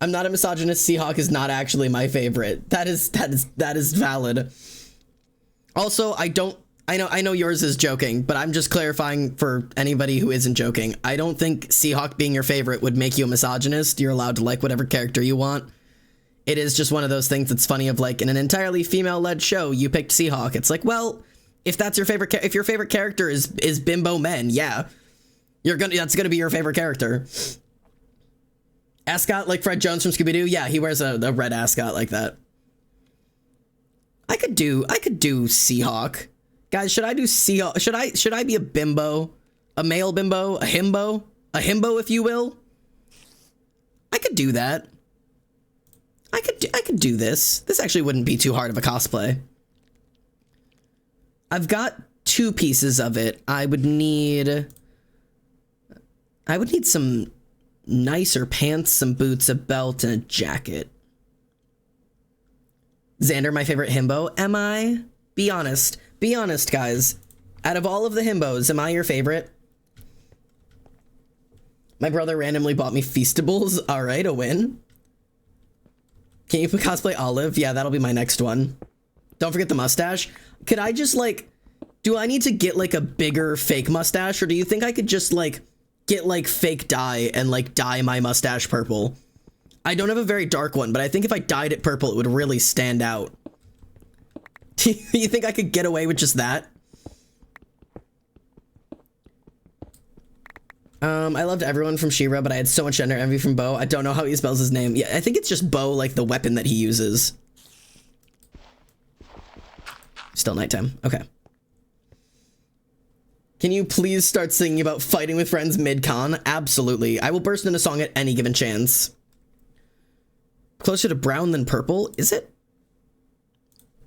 [SPEAKER 1] I'm not a misogynist. Seahawk is not actually my favorite. That is valid. Also, I know yours is joking, but I'm just clarifying for anybody who isn't joking. I don't think Seahawk being your favorite would make you a misogynist. You're allowed to like whatever character you want. It is just one of those things that's funny of like, in an entirely female-led show, you picked Seahawk. It's like, well, if that's your favorite, if your favorite character is bimbo men, yeah, that's gonna be your favorite character. Ascot like Fred Jones from Scooby-Doo, yeah, he wears a red ascot like that. I could do Seahawk. Guys, should I do Seahawk? Should I be a bimbo? A male bimbo? A himbo? A himbo, if you will? I could do that. I could do this. This actually wouldn't be too hard of a cosplay. I've got 2 pieces of it. I would need some nicer pants, some boots, a belt, and a jacket. Xander, my favorite himbo. Am I? Be honest. Be honest, guys. Out of all of the himbos, am I your favorite? My brother randomly bought me Feastables. All right, a win. Can you cosplay Olive? Yeah, that'll be my next one. Don't forget the mustache. Could I just, like, do I need to get, like, a bigger fake mustache? Or do you think I could just, like, get, like, fake dye and, like, dye my mustache purple? I don't have a very dark one, but I think if I dyed it purple, it would really stand out. Do you think I could get away with just that? I loved everyone from She-Ra, but I had so much gender envy from Bo. I don't know how he spells his name. Yeah, I think it's just Bo, like the weapon that he uses. Still nighttime. Okay. Can you please start singing about fighting with friends mid-con? Absolutely. I will burst into song at any given chance. Closer to brown than purple, is it?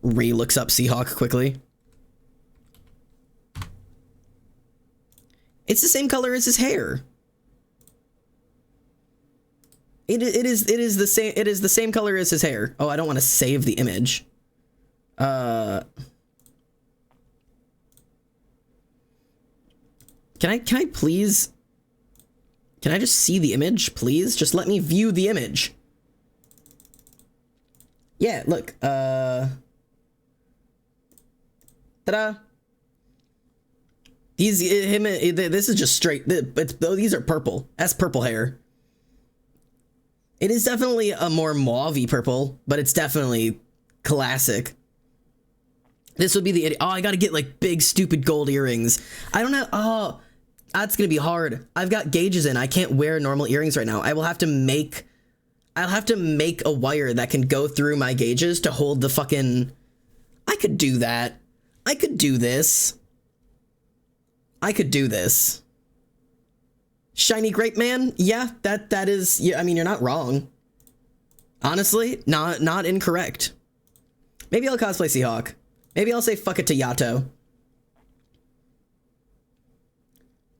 [SPEAKER 1] Ree looks up Seahawk quickly. It's the same color as his hair. It is the same color as his hair. Oh, I don't want to save the image. Can I please? Can I just see the image, please? Just let me view the image. Yeah, look. Ta-da. This is just straight. These are purple. That's purple hair. It is definitely a more mauve-y purple, but it's definitely classic. This would be the, oh, I gotta get like big stupid gold earrings. I don't know. Oh, that's gonna be hard. I've got gauges in. I can't wear normal earrings right now. I'll have to make a wire that can go through my gauges to hold the fucking, I could do that. I could do this. I could do this. Shiny Grape Man? Yeah, that is, yeah, I mean, you're not wrong. Honestly, not incorrect. Maybe I'll cosplay Seahawk. Maybe I'll say fuck it to Yato.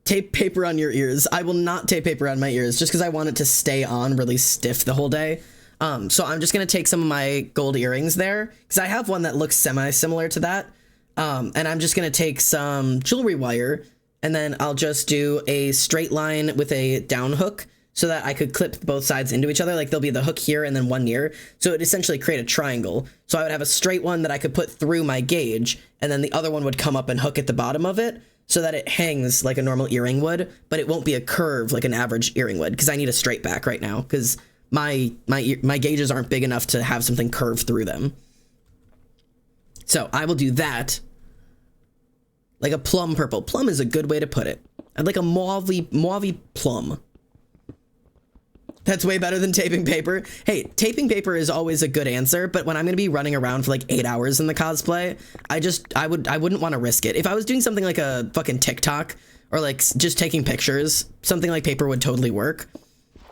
[SPEAKER 1] Tape paper on your ears. I will not tape paper on my ears just because I want it to stay on really stiff the whole day. So I'm just going to take some of my gold earrings there because I have one that looks semi-similar to that. And I'm just going to take some jewelry wire and then I'll just do a straight line with a down hook so that I could clip both sides into each other. Like there'll be the hook here and then one here. So it would essentially create a triangle. So I would have a straight one that I could put through my gauge, and then the other one would come up and hook at the bottom of it so that it hangs like a normal earring would, but it won't be a curve like an average earring would, because I need a straight back right now because my gauges aren't big enough to have something curve through them. So I will do that. Like a plum purple. Plum is a good way to put it. I'd like a mauve plum. That's way better than taping paper. Hey, taping paper is always a good answer, but when I'm gonna be running around for like 8 hours in the cosplay, I wouldn't want to risk it. If I was doing something like a fucking TikTok or like just taking pictures, something like paper would totally work,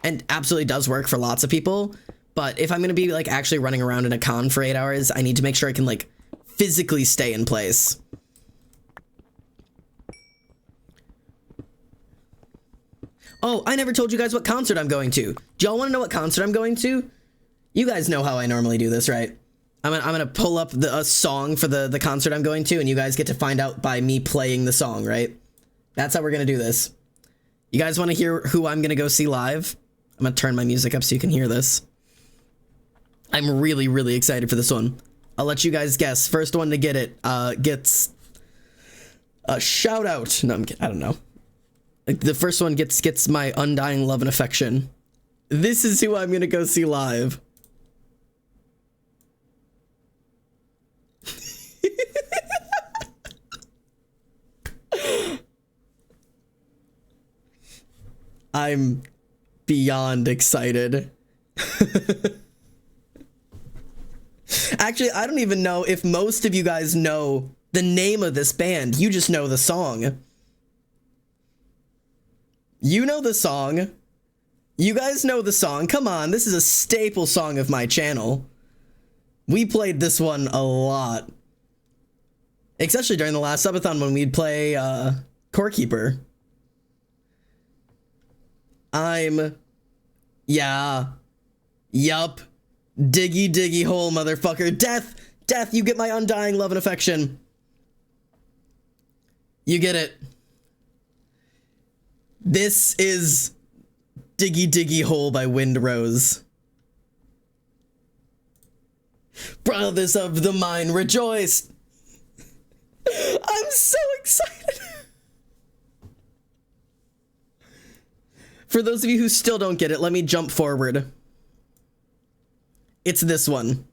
[SPEAKER 1] and absolutely does work for lots of people. But if I'm gonna be like actually running around in a con for 8 hours, I need to make sure I can like physically stay in place. Oh, I never told you guys what concert I'm going to. Do y'all want to know what concert I'm going to? You guys know how I normally do this, right? I'm gonna pull up a song for the concert I'm going to, and you guys get to find out by me playing the song, right? That's how we're gonna do this. You guys want to hear who I'm gonna go see live? I'm gonna turn my music up so you can hear this. I'm really, really excited for this one. I'll let you guys guess. First one to get it gets a shout out. No, I don't know. The first one gets my undying love and affection. This is who I'm gonna go see live. I'm beyond excited. Actually, I don't even know if most of you guys know the name of this band. You just know the song. You know the song. You guys know the song. Come on, this is a staple song of my channel. We played this one a lot. Especially during the last subathon when we'd play Core Keeper. Yeah. Yup. Diggy diggy hole, motherfucker. Death, you get my undying love and affection. You get it. This is Diggy Diggy Hole by Windrose. Brothers of the mine, rejoice! I'm so excited! For those of you who still don't get it, let me jump forward. It's this one.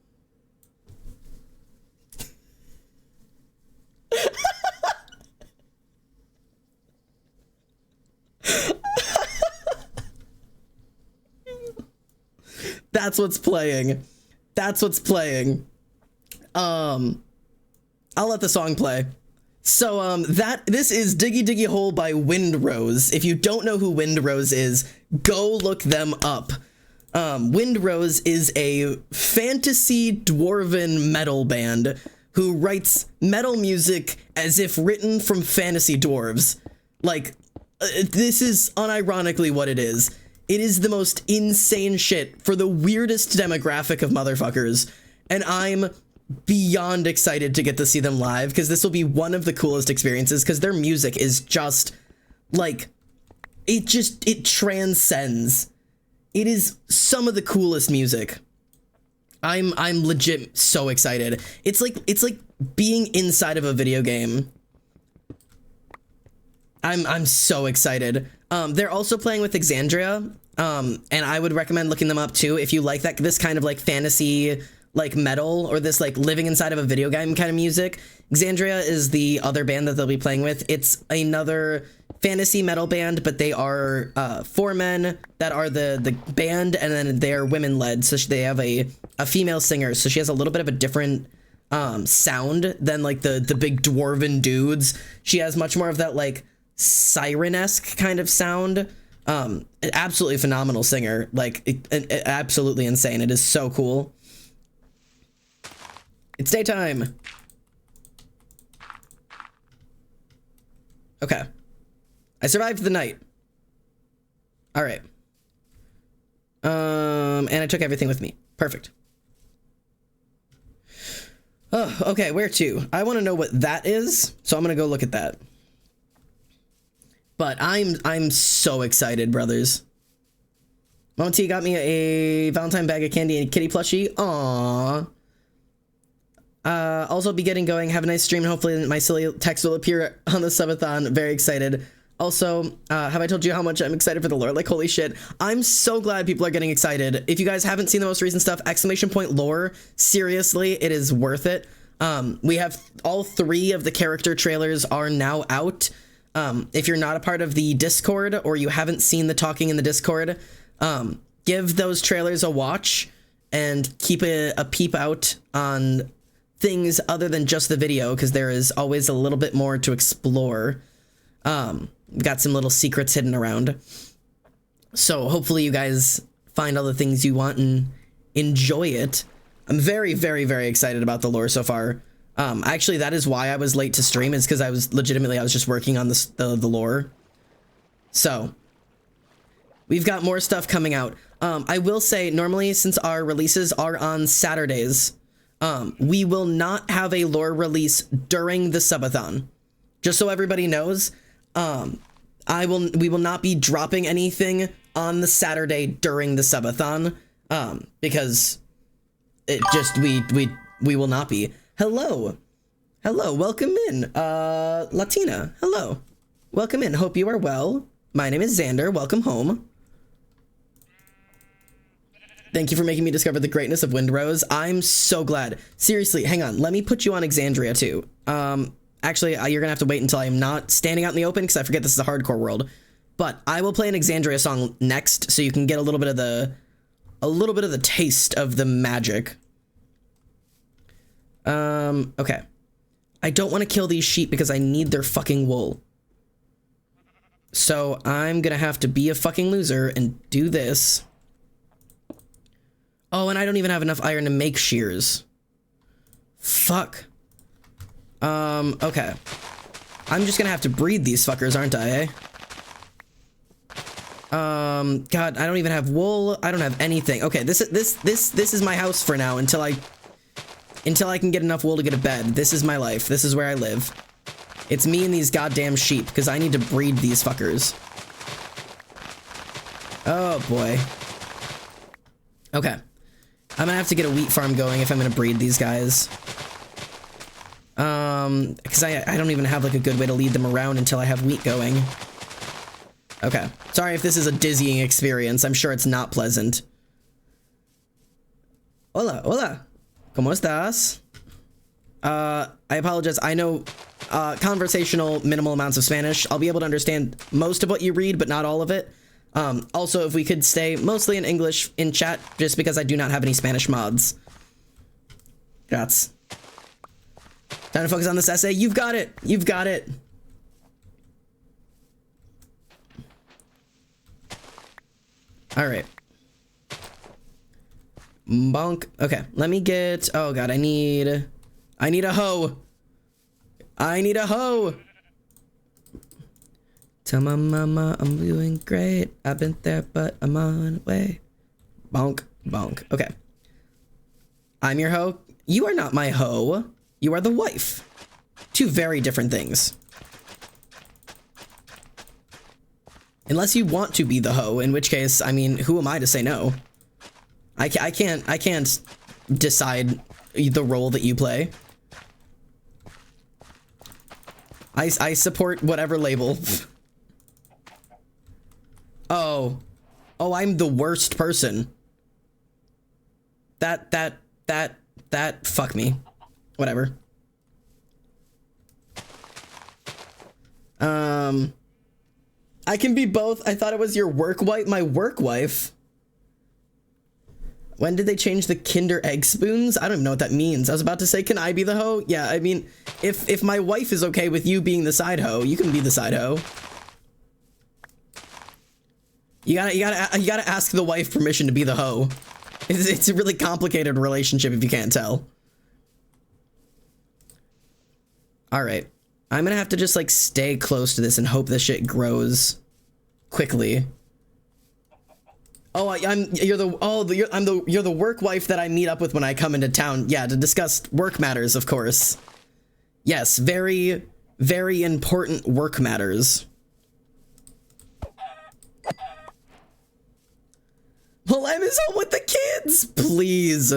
[SPEAKER 1] That's what's playing. That's what's playing. I'll let the song play. So, this is Diggy Diggy Hole by Windrose. If you don't know who Windrose is, go look them up. Windrose is a fantasy dwarven metal band who writes metal music as if written from fantasy dwarves. Like, this is unironically what it is. It is the most insane shit for the weirdest demographic of motherfuckers, and I'm beyond excited to get to see them live, because this will be one of the coolest experiences, because their music is just, like, it transcends. It is some of the coolest music. I'm legit so excited. It's like being inside of a video game. I'm so excited. They're also playing with Exandria, and I would recommend looking them up too if you like this kind of like fantasy, like metal, or this like living inside of a video game kind of music. Exandria is the other band that they'll be playing with. It's another fantasy metal band, but they are 4 men that are the band, and then they're women led. So they have a female singer, so she has a little bit of a different sound than like the big dwarven dudes. She has much more of that like siren-esque kind of sound. Absolutely phenomenal singer, like absolutely insane. It is so cool. It's daytime. Okay. I survived the night. All right. And I took everything with me. Perfect. Oh, okay, where to? I want to know what that is, so I'm gonna go look at that. But I'm so excited, brothers. Mama T got me a Valentine bag of candy and a kitty plushie. Aww. Also be getting going. Have a nice stream. Hopefully my silly text will appear on the subathon. Very excited. Also, have I told you how much I'm excited for the lore? Like, holy shit. I'm so glad people are getting excited. If you guys haven't seen the most recent stuff, exclamation point lore, seriously, it is worth it. We have all 3 of the character trailers are now out. If you're not a part of the Discord or you haven't seen the talking in the Discord, give those trailers a watch and keep a peep out on things other than just the video, because there is always a little bit more to explore. We've got some little secrets hidden around. So hopefully you guys find all the things you want and enjoy it. I'm very, very, very excited about the lore so far. Actually, that is why I was late to stream, is because I was just working on the lore. So we've got more stuff coming out. I will say, normally, since our releases are on Saturdays, we will not have a lore release during the subathon. Just so everybody knows, we will not be dropping anything on the Saturday during the subathon, because it just, we will not be. Hello, welcome in, Latina, hello, welcome in, hope you are well. My name is Xander, welcome home. Thank you for making me discover the greatness of Windrose. I'm so glad. Seriously, hang on, let me put you on Exandria too. Actually, you're gonna have to wait until I'm not standing out in the open, because I forget this is a hardcore world. But I will play an Exandria song next, so you can get a little bit of the taste of the magic. Okay. I don't want to kill these sheep because I need their fucking wool. So I'm gonna have to be a fucking loser and do this. Oh, and I don't even have enough iron to make shears. Fuck. Okay. I'm just gonna have to breed these fuckers, aren't I, eh? God, I don't even have wool. I don't have anything. Okay, this is my house for now until I can get enough wool to get a bed. This is my life. This is where I live. It's me and these goddamn sheep, because I need to breed these fuckers. Oh, boy. Okay. I'm gonna have to get a wheat farm going if I'm gonna breed these guys. Because I don't even have, like, a good way to lead them around until I have wheat going. Okay. Sorry if this is a dizzying experience. I'm sure it's not pleasant. Hola, hola. ¿Cómo estás? I apologize. I know, conversational minimal amounts of Spanish. I'll be able to understand most of what you read, but not all of it. Also, if we could stay mostly in English in chat, just because I do not have any Spanish mods. That's time to focus on this essay. You've got it. You've got it. All right. Bonk. Okay, let me get, oh god, I need a hoe. I need a hoe. Tell my mama I'm doing great. I've been there, but I'm on the way. Bonk, bonk. Okay. I'm your hoe. You are not my hoe. You are the wife. Two very different things. Unless you want to be the hoe, in which case, I mean, who am I to say no? I can't decide the role that you play. I support whatever label. Oh, I'm the worst person. That, fuck me. Whatever. I can be both. I thought it was your work wife, my work wife. When did they change the Kinder egg spoons? I don't even know what that means. I was about to say, can I be the hoe? Yeah, I mean, if my wife is okay with you being the side hoe, you can be the side hoe. You gotta ask the wife permission to be the hoe. It's a really complicated relationship if you can't tell. All right, I'm gonna have to just like stay close to this and hope this shit grows quickly. Oh, you're the work wife that I meet up with when I come into town. Yeah, to discuss work matters, of course. Yes, very, very important work matters. time is home with the kids. Please.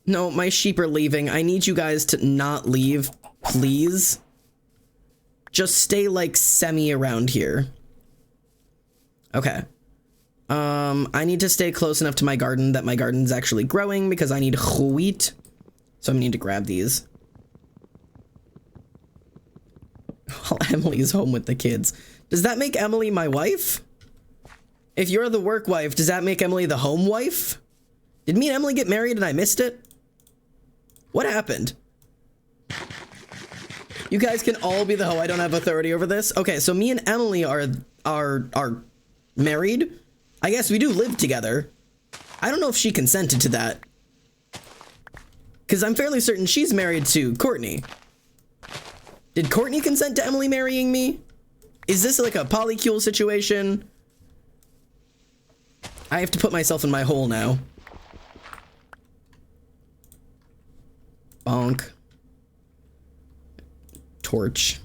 [SPEAKER 1] No, my sheep are leaving. I need you guys to not leave, please. Just stay like semi around here. Okay. I need to stay close enough to my garden that my garden's actually growing because I need wheat. So I need to grab these. While Emily's home with the kids. Does that make Emily my wife? If you're the work wife, does that make Emily the home wife? Did me and Emily get married and I missed it? What happened? You guys can all be the hoe. I don't have authority over this. Okay, so me and Emily are married. I guess we do live together. I don't know if she consented to that. Because I'm fairly certain she's married to Courtney. Did Courtney consent to Emily marrying me? Is this like a polycule situation? I have to put myself in my hole now. Bonk. Torch.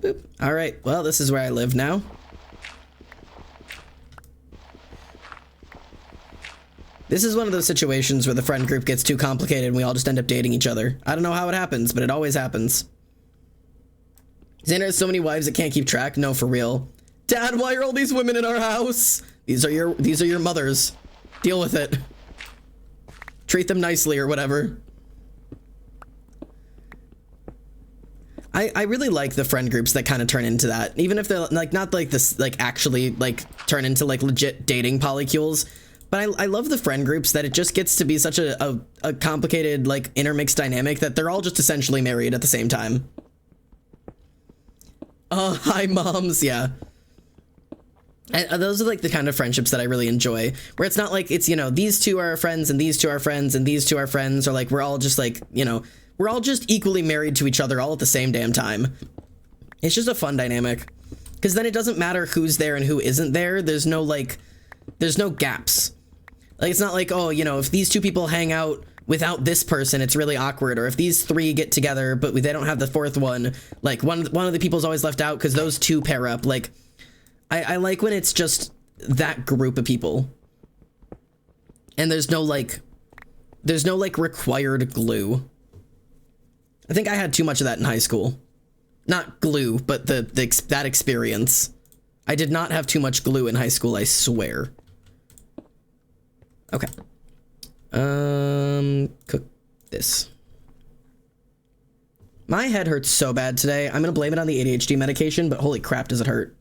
[SPEAKER 1] Boop. All right, well, this is where I live now. This is one of those situations where the friend group gets too complicated and we all just end up dating each other. I don't know how it happens, but it always happens. Xander has so many wives that can't keep track. No, for real. Dad, why are all these women in our house? These are your mothers. Deal with it. Treat them nicely or whatever. I really like the friend groups that kind of turn into that. Even if they're like not like this, like actually like turn into like legit dating polycules. But I love the friend groups that it just gets to be such a complicated, like, intermixed dynamic that they're all just essentially married at the same time. Hi, moms. Yeah. And those are, like, the kind of friendships that I really enjoy. Where it's not like it's, you know, these two are friends and these two are friends and these two are friends. Or, like, we're all just, like, you know, we're all just equally married to each other all at the same damn time. It's just a fun dynamic. Because then it doesn't matter who's there and who isn't there. There's no, like, there's no gaps. Like, it's not like, oh, you know, if these two people hang out without this person, it's really awkward. Or if these three get together, but they don't have the fourth one, like, one of the people's always left out because those two pair up. Like, I like when it's just that group of people. And there's no, like, required glue. I think I had too much of that in high school. Not glue, but that experience. I did not have too much glue in high school, I swear. Okay. Cook this. My head hurts so bad today. I'm gonna blame it on the ADHD medication, but holy crap, does it hurt.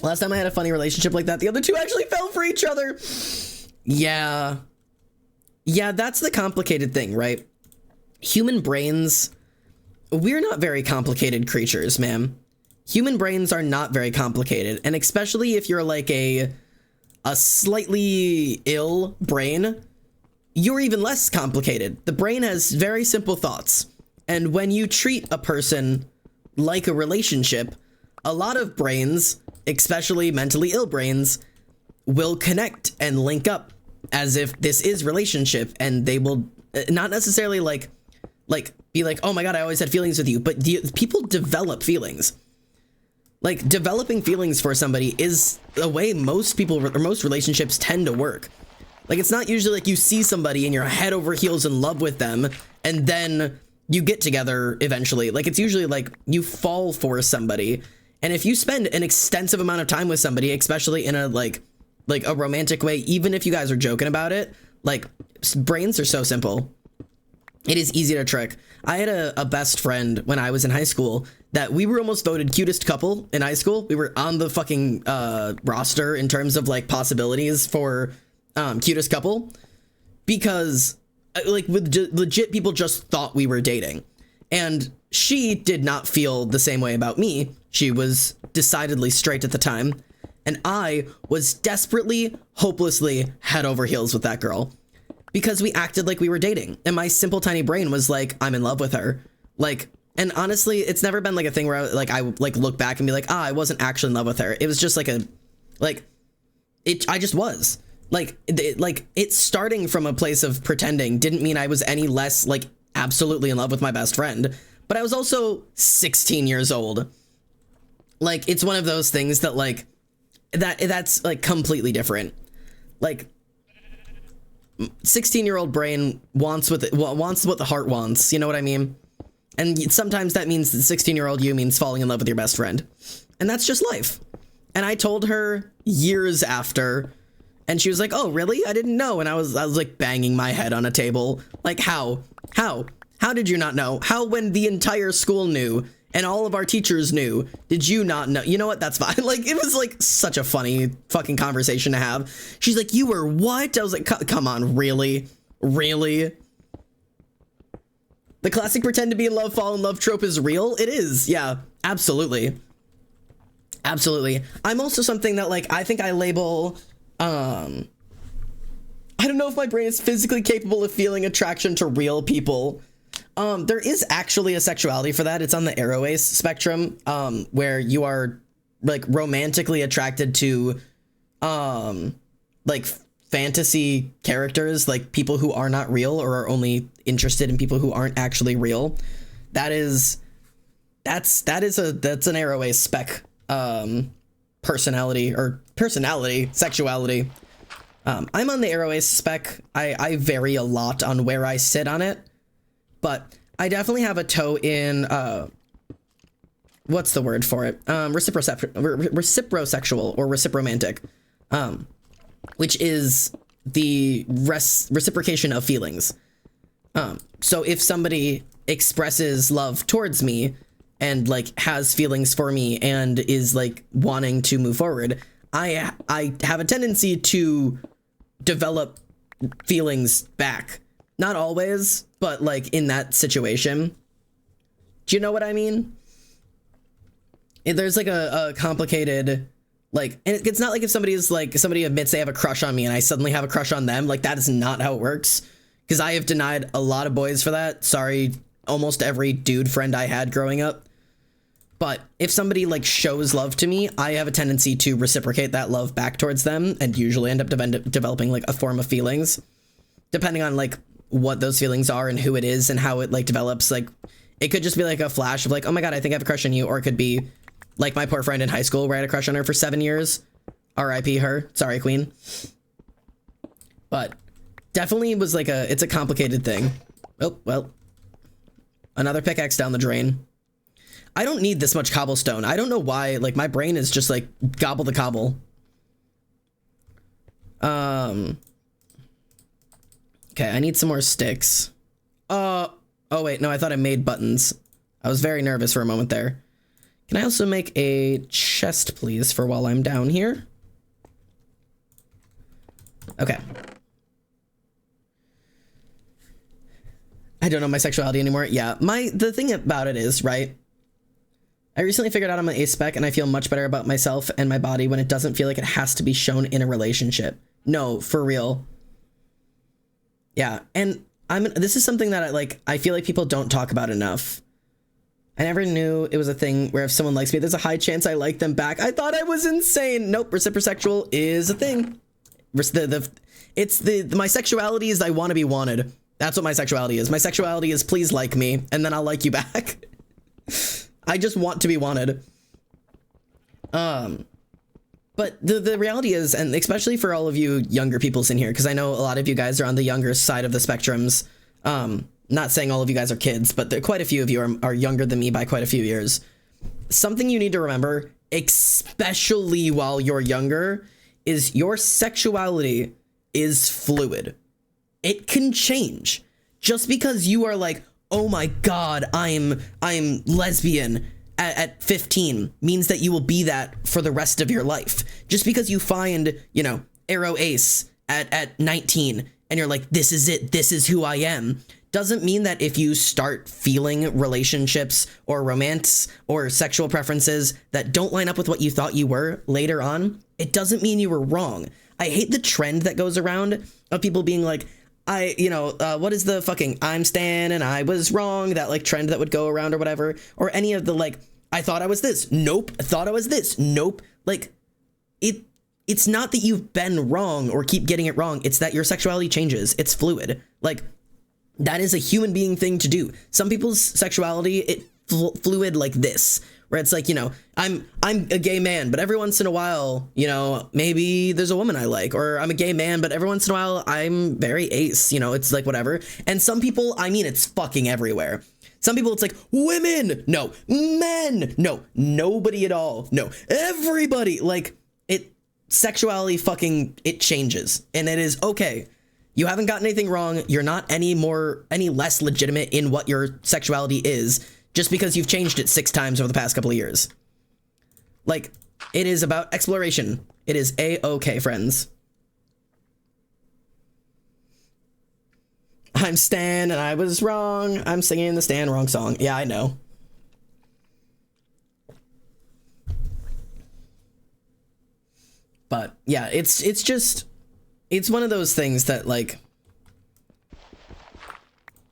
[SPEAKER 1] Last time I had a funny relationship like that, the other two actually fell for each other. Yeah. Yeah, that's the complicated thing, right? Human brains, we're not very complicated creatures, ma'am. Human brains are not very complicated, and especially if you're like a slightly ill brain, you're even less complicated. The brain has very simple thoughts, and when you treat a person like a relationship, a lot of brains, especially mentally ill brains, will connect and link up as if this is relationship, and they will not necessarily like be like, oh my god, I always had feelings with you, but people develop feelings. Like, developing feelings for somebody is the way most people or most relationships tend to work. Like, it's not usually like you see somebody and you're head over heels in love with them and then you get together eventually. Like, it's usually like you fall for somebody, and if you spend an extensive amount of time with somebody, especially in a like a romantic way, even if you guys are joking about it, like, brains are so simple. It is easy to trick. I had a best friend when I was in high school that we were almost voted cutest couple in high school. We were on the fucking roster in terms of like possibilities for cutest couple because like legit people just thought we were dating. And she did not feel the same way about me. She was decidedly straight at the time. And I was desperately, hopelessly head over heels with that girl. Because we acted like we were dating. And my simple tiny brain was like, I'm in love with her. Like, and honestly, it's never been like a thing where I look back and be like, I wasn't actually in love with her. It was just like I just was. Like, it's starting from a place of pretending didn't mean I was any less like absolutely in love with my best friend. But I was also 16 years old. Like, it's one of those things that, like, that's like completely different. Like, 16-year-old brain wants what the heart wants. You know what I mean? And sometimes that means the 16-year-old you means falling in love with your best friend. And that's just life. And I told her years after, and she was like, "Oh, really? I didn't know." And I was like banging my head on a table. Like, how did you not know? How, when the entire school knew and all of our teachers knew, did you not know? You know what? That's fine. Like, it was like such a funny fucking conversation to have. She's like, "You were what?" I was like, "Come on, really? Really?" The classic pretend to be in love, fall in love trope is real. It is. Yeah, absolutely. Absolutely. I'm also something that, like, I think I label, I don't know if my brain is physically capable of feeling attraction to real people. There is actually a sexuality for that. It's on the Aroace spectrum, where you are, like, romantically attracted to, like, fantasy characters, like people who are not real or are only interested in people who aren't actually real. That's an Aroace spec, personality, sexuality. I'm on the Aroace spec. I vary a lot on where I sit on it, but I definitely have a toe in, what's the word for it? Reciprosexual or recipromantic, which is the reciprocation of feelings. So if somebody expresses love towards me and, like, has feelings for me and is, like, wanting to move forward, I have a tendency to develop feelings back. Not always, but, like, in that situation. Do you know what I mean? There's, like, a complicated, like, and it's not like if somebody admits they have a crush on me and I suddenly have a crush on them. Like, that is not how it works. Because I have denied a lot of boys for that. Sorry, almost every dude friend I had growing up. But if somebody, like, shows love to me, I have a tendency to reciprocate that love back towards them and usually end up developing, like, a form of feelings. Depending on, like, what those feelings are and who it is and how it, like, develops. Like, it could just be, like, a flash of, like, "Oh my god, I think I have a crush on you." Or it could be, like, my poor friend in high school where I had a crush on her for 7 years. R.I.P. her. Sorry, queen. But definitely was, like, it's a complicated thing. Oh, well. Another pickaxe down the drain. I don't need this much cobblestone. I don't know why. Like, my brain is just, like, gobble the cobble. Okay, I need some more sticks. Oh wait, no, I thought I made buttons. I was very nervous for a moment there. Can I also make a chest, please, for while I'm down here? Okay. I don't know my sexuality anymore. Yeah, the thing about it is, right? I recently figured out I'm an A-spec and I feel much better about myself and my body when it doesn't feel like it has to be shown in a relationship. No, for real. Yeah, and this is something that I feel like people don't talk about enough. I never knew it was a thing where if someone likes me, there's a high chance I like them back. I thought I was insane. Nope, reciprosexual is a thing. My sexuality is I want to be wanted. That's what my sexuality is. My sexuality is please like me, and then I'll like you back. I just want to be wanted. But the reality is, and especially for all of you younger peoples in here, because I know a lot of you guys are on the younger side of the spectrums. Not saying all of you guys are kids, but quite a few of you are younger than me by quite a few years. Something you need to remember, especially while you're younger, is your sexuality is fluid. It can change. Just because you are like, "Oh my god, I'm lesbian at 15 means that you will be that for the rest of your life. Just because you find, Aroace at 19 and you're like, "This is it, this is who I am," doesn't mean that if you start feeling relationships or romance or sexual preferences that don't line up with what you thought you were later on, it doesn't mean you were wrong. I hate the trend that goes around of people being like, what is the fucking "I'm Stan and I was wrong," that, like, trend that would go around or whatever, or any of the, like, "I thought I was this, nope, I thought I was this, nope." Like, it's not that you've been wrong or keep getting it wrong, it's that your sexuality changes. It's fluid. Like, that is a human being thing to do. Some people's sexuality, fluid like this, where it's like, you know, I'm a gay man, but every once in a while, you know, maybe there's a woman I like, or I'm a gay man, but every once in a while I'm very ace, you know, it's like whatever. And some people, I mean, it's fucking everywhere. Some people, it's like women, no, men, no, nobody at all, no, everybody. Like, it, sexuality fucking, it changes, and it is okay. You haven't gotten anything wrong. You're not any less legitimate in what your sexuality is just because you've changed it 6 times over the past couple of years. Like, it is about exploration. It is a-okay, friends. I'm Stan and I was wrong. I'm singing the Stan wrong song. Yeah, I know. But yeah, it's just, it's one of those things that, like,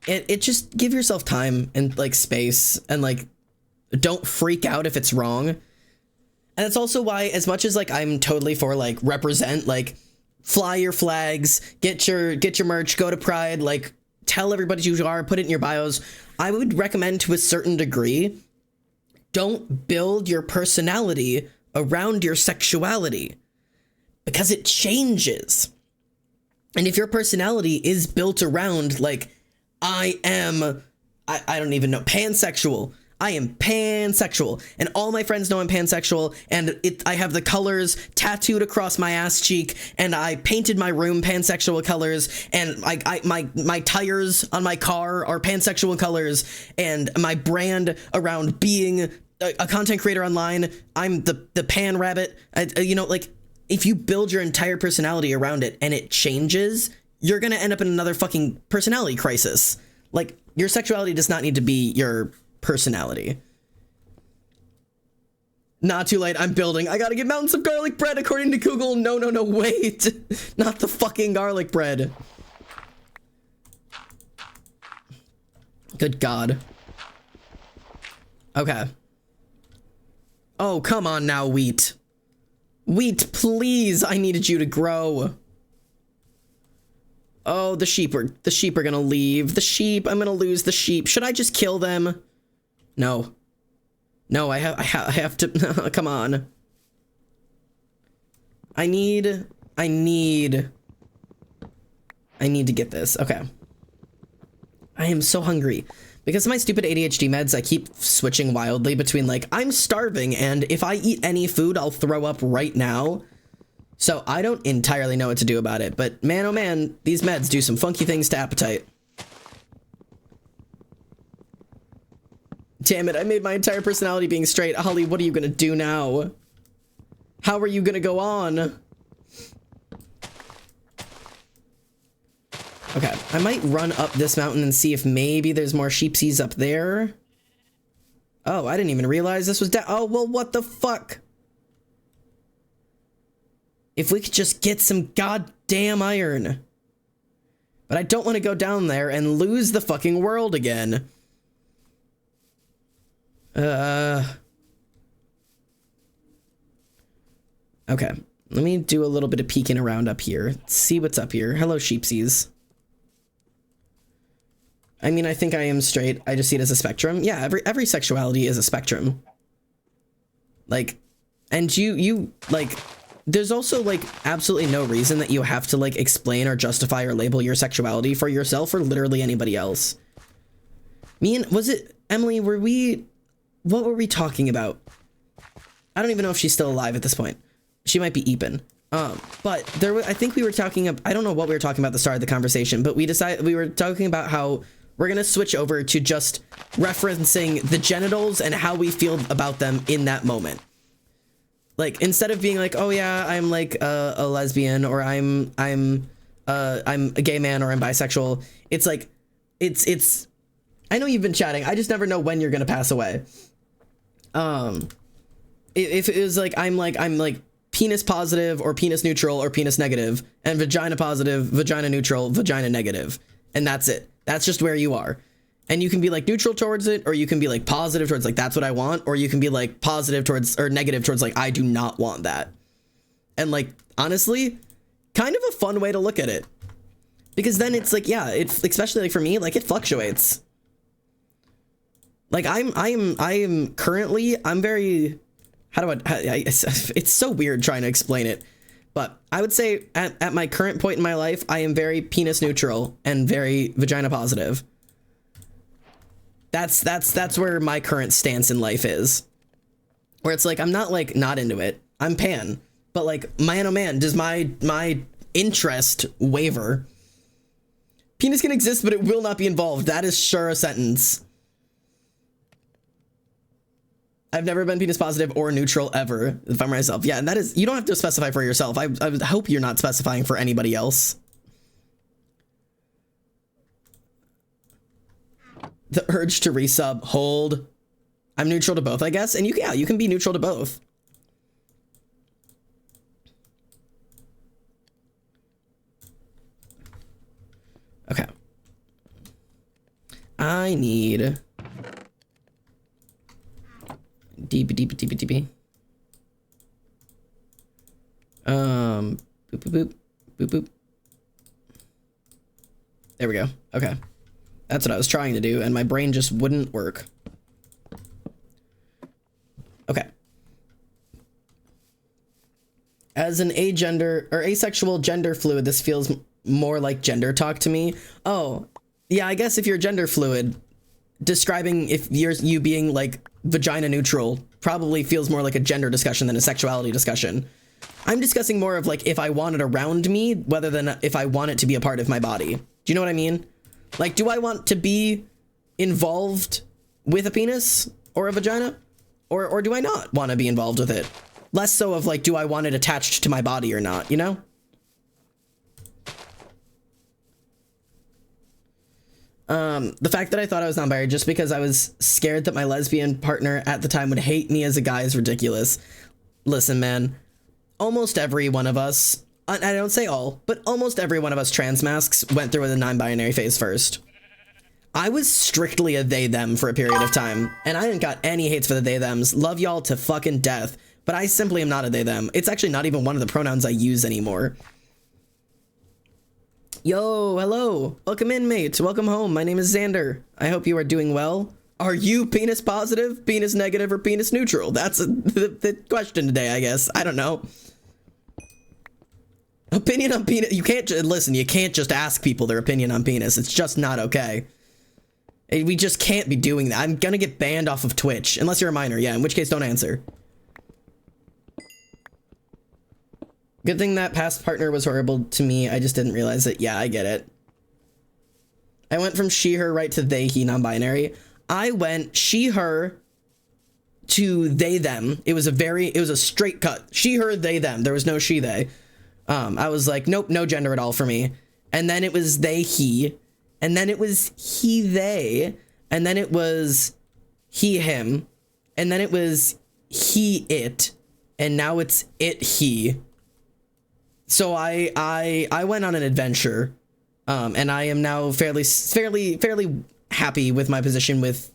[SPEAKER 1] it just, give yourself time and like space, and like, don't freak out if it's wrong. And that's also why, as much as like I'm totally for like represent, like fly your flags, get your merch, go to Pride, like tell everybody who you are, put it in your bios, I would recommend to a certain degree, don't build your personality around your sexuality, because it changes. And if your personality is built around like, I don't even know, pansexual. I am pansexual, and all my friends know I'm pansexual, and I have the colors tattooed across my ass cheek, and I painted my room pansexual colors, and my tires on my car are pansexual colors, and my brand around being a content creator online, I'm the pan rabbit. You know, like, if you build your entire personality around it and it changes, you're gonna end up in another fucking personality crisis. Like, your sexuality does not need to be your personality. Not too late, I'm building. I gotta get mountains of garlic bread according to Google. No, wait. Not the fucking garlic bread. Good God. Okay. Oh, come on now, wheat. Wheat, please, I needed you to grow. Oh, the sheep are gonna leave. The sheep, I'm gonna lose the sheep. Should I just kill them? No. No, I have to, come on. I need to get this, okay. I am so hungry. Because of my stupid ADHD meds, I keep switching wildly between, like, I'm starving, and if I eat any food, I'll throw up right now. So I don't entirely know what to do about it, but man, oh man, these meds do some funky things to appetite. Damn it, I made my entire personality being straight. Holly, what are you gonna do now? How are you gonna go on? Okay, I might run up this mountain and see if maybe there's more sheepsies up there. Oh, I didn't even realize this was down. Oh, well, what the fuck? If we could just get some goddamn iron. But I don't want to go down there and lose the fucking world again. Okay. Let me do a little bit of peeking around up here. See what's up here. Hello, sheepsies. I mean, I think I am straight. I just see it as a spectrum. Yeah, every sexuality is a spectrum. Like, and you like, there's also like absolutely no reason that you have to like explain or justify or label your sexuality for yourself or literally anybody else. Me and, was it Emily, what were we talking about? I don't even know if she's still alive at this point. She might be Eepin. But I think we were talking, I don't know what we were talking about at the start of the conversation, but we were talking about how we're gonna switch over to just referencing the genitals and how we feel about them in that moment. Like, instead of being like, oh yeah, I'm like a lesbian, or I'm a gay man, or I'm bisexual. It's like, it's, I know you've been chatting. I just never know when you're gonna pass away. If it was like, I'm like penis positive or penis neutral or penis negative, and vagina positive, vagina neutral, vagina negative. And that's it. That's just where you are. And you can be like neutral towards it, or you can be like positive towards like, that's what I want. Or you can be like positive towards, or negative towards like, I do not want that. And like, honestly, kind of a fun way to look at it. Because then it's like, yeah, it's especially like for me, like it fluctuates. Like I am currently, I'm very, it's so weird trying to explain it, but I would say at my current point in my life, I am very penis neutral and very vagina positive. That's where my current stance in life is. Where it's like, I'm not like not into it. I'm pan, but like, man, oh man, does my interest waver? Penis can exist, but it will not be involved. That is sure a sentence. I've never been penis positive or neutral ever, if I'm myself. Yeah, and that is, you don't have to specify for yourself. I hope you're not specifying for anybody else. The urge to resub, hold. I'm neutral to both, I guess. And yeah, you can be neutral to both. Okay. I need DB. Boop, boop, boop, boop, boop. There we go. Okay. That's what I was trying to do, and my brain just wouldn't work. Okay. As an agender or asexual gender fluid, this feels more like gender talk to me. Oh, yeah, I guess if you're gender fluid, describing if you being like vagina neutral probably feels more like a gender discussion than a sexuality discussion. I'm discussing more of like if I want it around me, rather than if I want it to be a part of my body. Do you know what I mean? Like, do I want to be involved with a penis or a vagina? Or do I not want to be involved with it? Less so of like, do I want it attached to my body or not, you know? The fact that I thought I was non-binary just because I was scared that my lesbian partner at the time would hate me as a guy is ridiculous. Listen, man, almost every one of us, I don't say all, but almost every one of us trans masks went through a non-binary phase first. I was strictly a they-them for a period of time, and I didn't got any hates for the they-thems. Love y'all to fucking death, but I simply am not a they-them. It's actually not even one of the pronouns I use anymore. Yo, hello. Welcome in, mates. Welcome home. My name is Xander. I hope you are doing well. Are you penis positive, penis negative, or penis neutral? That's the question today, I guess. I don't know. Opinion on penis. You can't listen. You can't just ask people their opinion on penis. It's just not okay. We just can't be doing that. I'm gonna get banned off of Twitch unless you're a minor. Yeah, in which case, don't answer. Good thing that past partner was horrible to me. I just didn't realize it. Yeah, I get it. I went from she, her right to they, he, non-binary. I went she, her to they, them. It was a straight cut. She, her, they, them. There was no she, they. I was like, nope, no gender at all for me. And then it was they, he. And then it was he, they. And then it was he, him. And then it was he, it. And now it's it, he. So I went on an adventure, and I am now fairly happy with my position with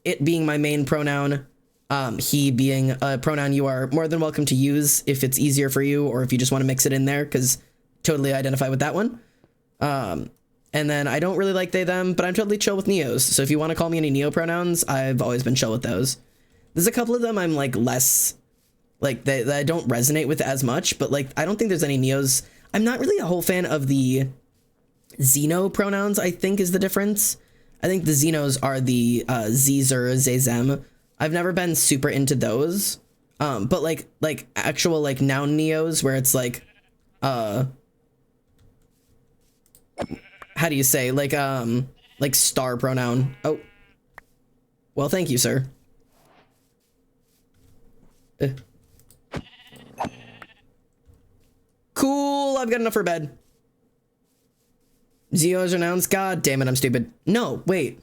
[SPEAKER 1] it being my main pronoun, he being a pronoun you are more than welcome to use if it's easier for you or if you just want to mix it in there, because totally identify with that one. And then I don't really like they, them, but I'm totally chill with neos. So if you want to call me any neo pronouns, I've always been chill with those. There's a couple of them I'm like less... like that I don't resonate with as much, but like I don't think there's any neos. I'm not really a whole fan of the xeno pronouns, I think is the difference. I think the xenos are the Zer, Zezem. I've never been super into those. But like actual like noun neos where it's like how do you say like star pronoun. Oh. Well, thank you, sir. Cool, I've got enough for bed. Zeos are nouns? God damn it, I'm stupid. No, wait.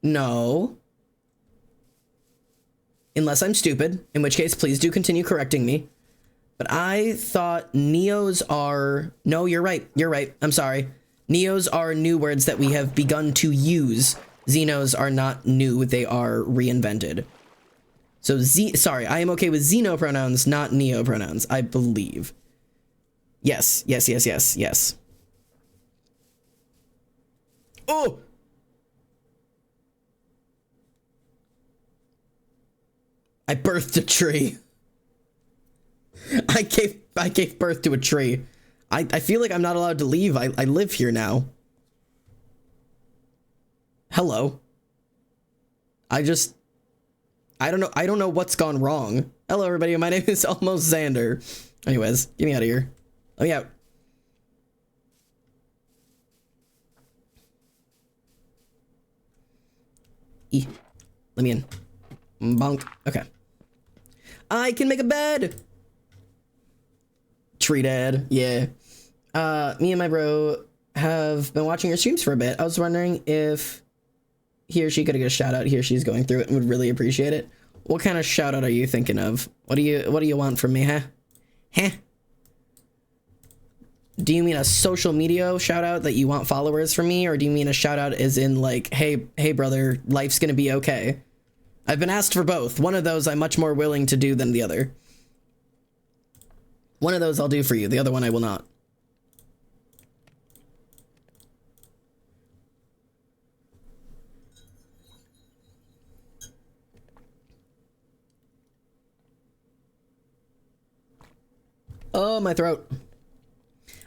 [SPEAKER 1] No. Unless I'm stupid, in which case please do continue correcting me. But I thought neos are... No, you're right, I'm sorry. Neos are new words that we have begun to use. Xenos are not new, they are reinvented. So sorry, I am okay with xeno pronouns, not neo pronouns, I believe. Yes. Oh! I birthed a tree. I gave birth to a tree. I feel like I'm not allowed to leave. I live here now. Hello. I don't know what's gone wrong. Hello, everybody. My name is Almost Xander. Anyways, get me out of here. Let me out. Let me in. Bonk. Okay. I can make a bed. Tree dad. Yeah. Me and my bro have been watching your streams for a bit. I was wondering if he or she could get a shout out. He or she's going through it and would really appreciate it. What kind of shout out are you thinking of? What do you want from me, huh? Huh? Do you mean a social media shout out that you want followers from me, or do you mean a shout out as in like, hey brother, life's gonna be okay? I've been asked for both. One of those I'm much more willing to do than the other. One of those I'll do for you. The other one I will not. Oh, my throat.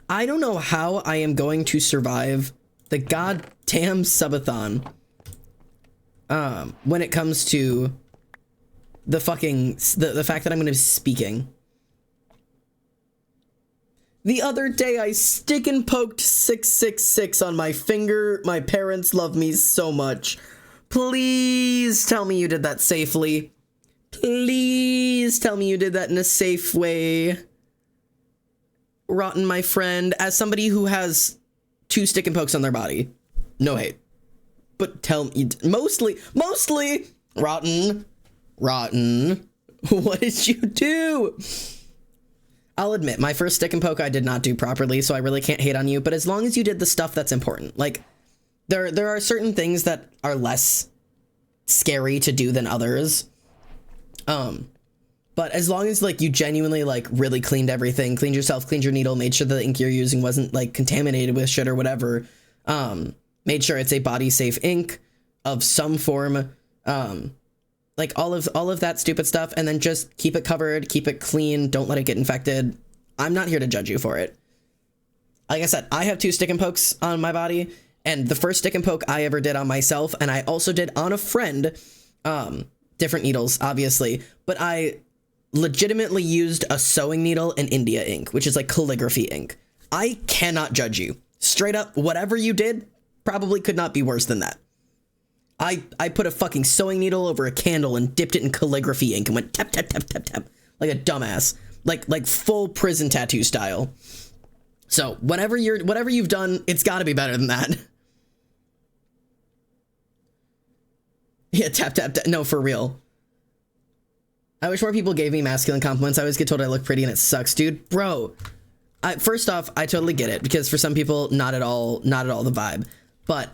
[SPEAKER 1] I don't know how I am going to survive the goddamn subathon. When it comes to the fucking, the fact that I'm going to be speaking. The other day I stick and poked 666 on my finger. My parents love me so much. Please tell me you did that safely. Please tell me you did that in a safe way. Rotten, my friend, as somebody who has 2 stick and pokes on their body. No hate. But tell me, mostly, Rotten, what did you do? I'll admit, my first stick and poke I did not do properly, so I really can't hate on you, but as long as you did the stuff that's important. Like, there are certain things that are less scary to do than others. But as long as, like, you genuinely, like, really cleaned everything, cleaned yourself, cleaned your needle, made sure the ink you're using wasn't, like, contaminated with shit or whatever, made sure it's a body-safe ink of some form, like, all of that stupid stuff, and then just keep it covered, keep it clean, don't let it get infected. I'm not here to judge you for it. Like I said, I have 2 stick and pokes on my body, and the first stick and poke I ever did on myself, and I also did on a friend, different needles, obviously, but I legitimately used a sewing needle and India ink, which is like calligraphy ink. I cannot judge you. Straight up, whatever you did probably could not be worse than that. I put a fucking sewing needle over a candle and dipped it in calligraphy ink and went tap, tap, tap, tap, tap, like a dumbass. Like full prison tattoo style. So whatever you've done, it's gotta be better than that. Yeah, tap, tap, tap. No, for real. I wish more people gave me masculine compliments. I always get told I look pretty and it sucks, dude. Bro, first off, I totally get it, because for some people, not at all the vibe. But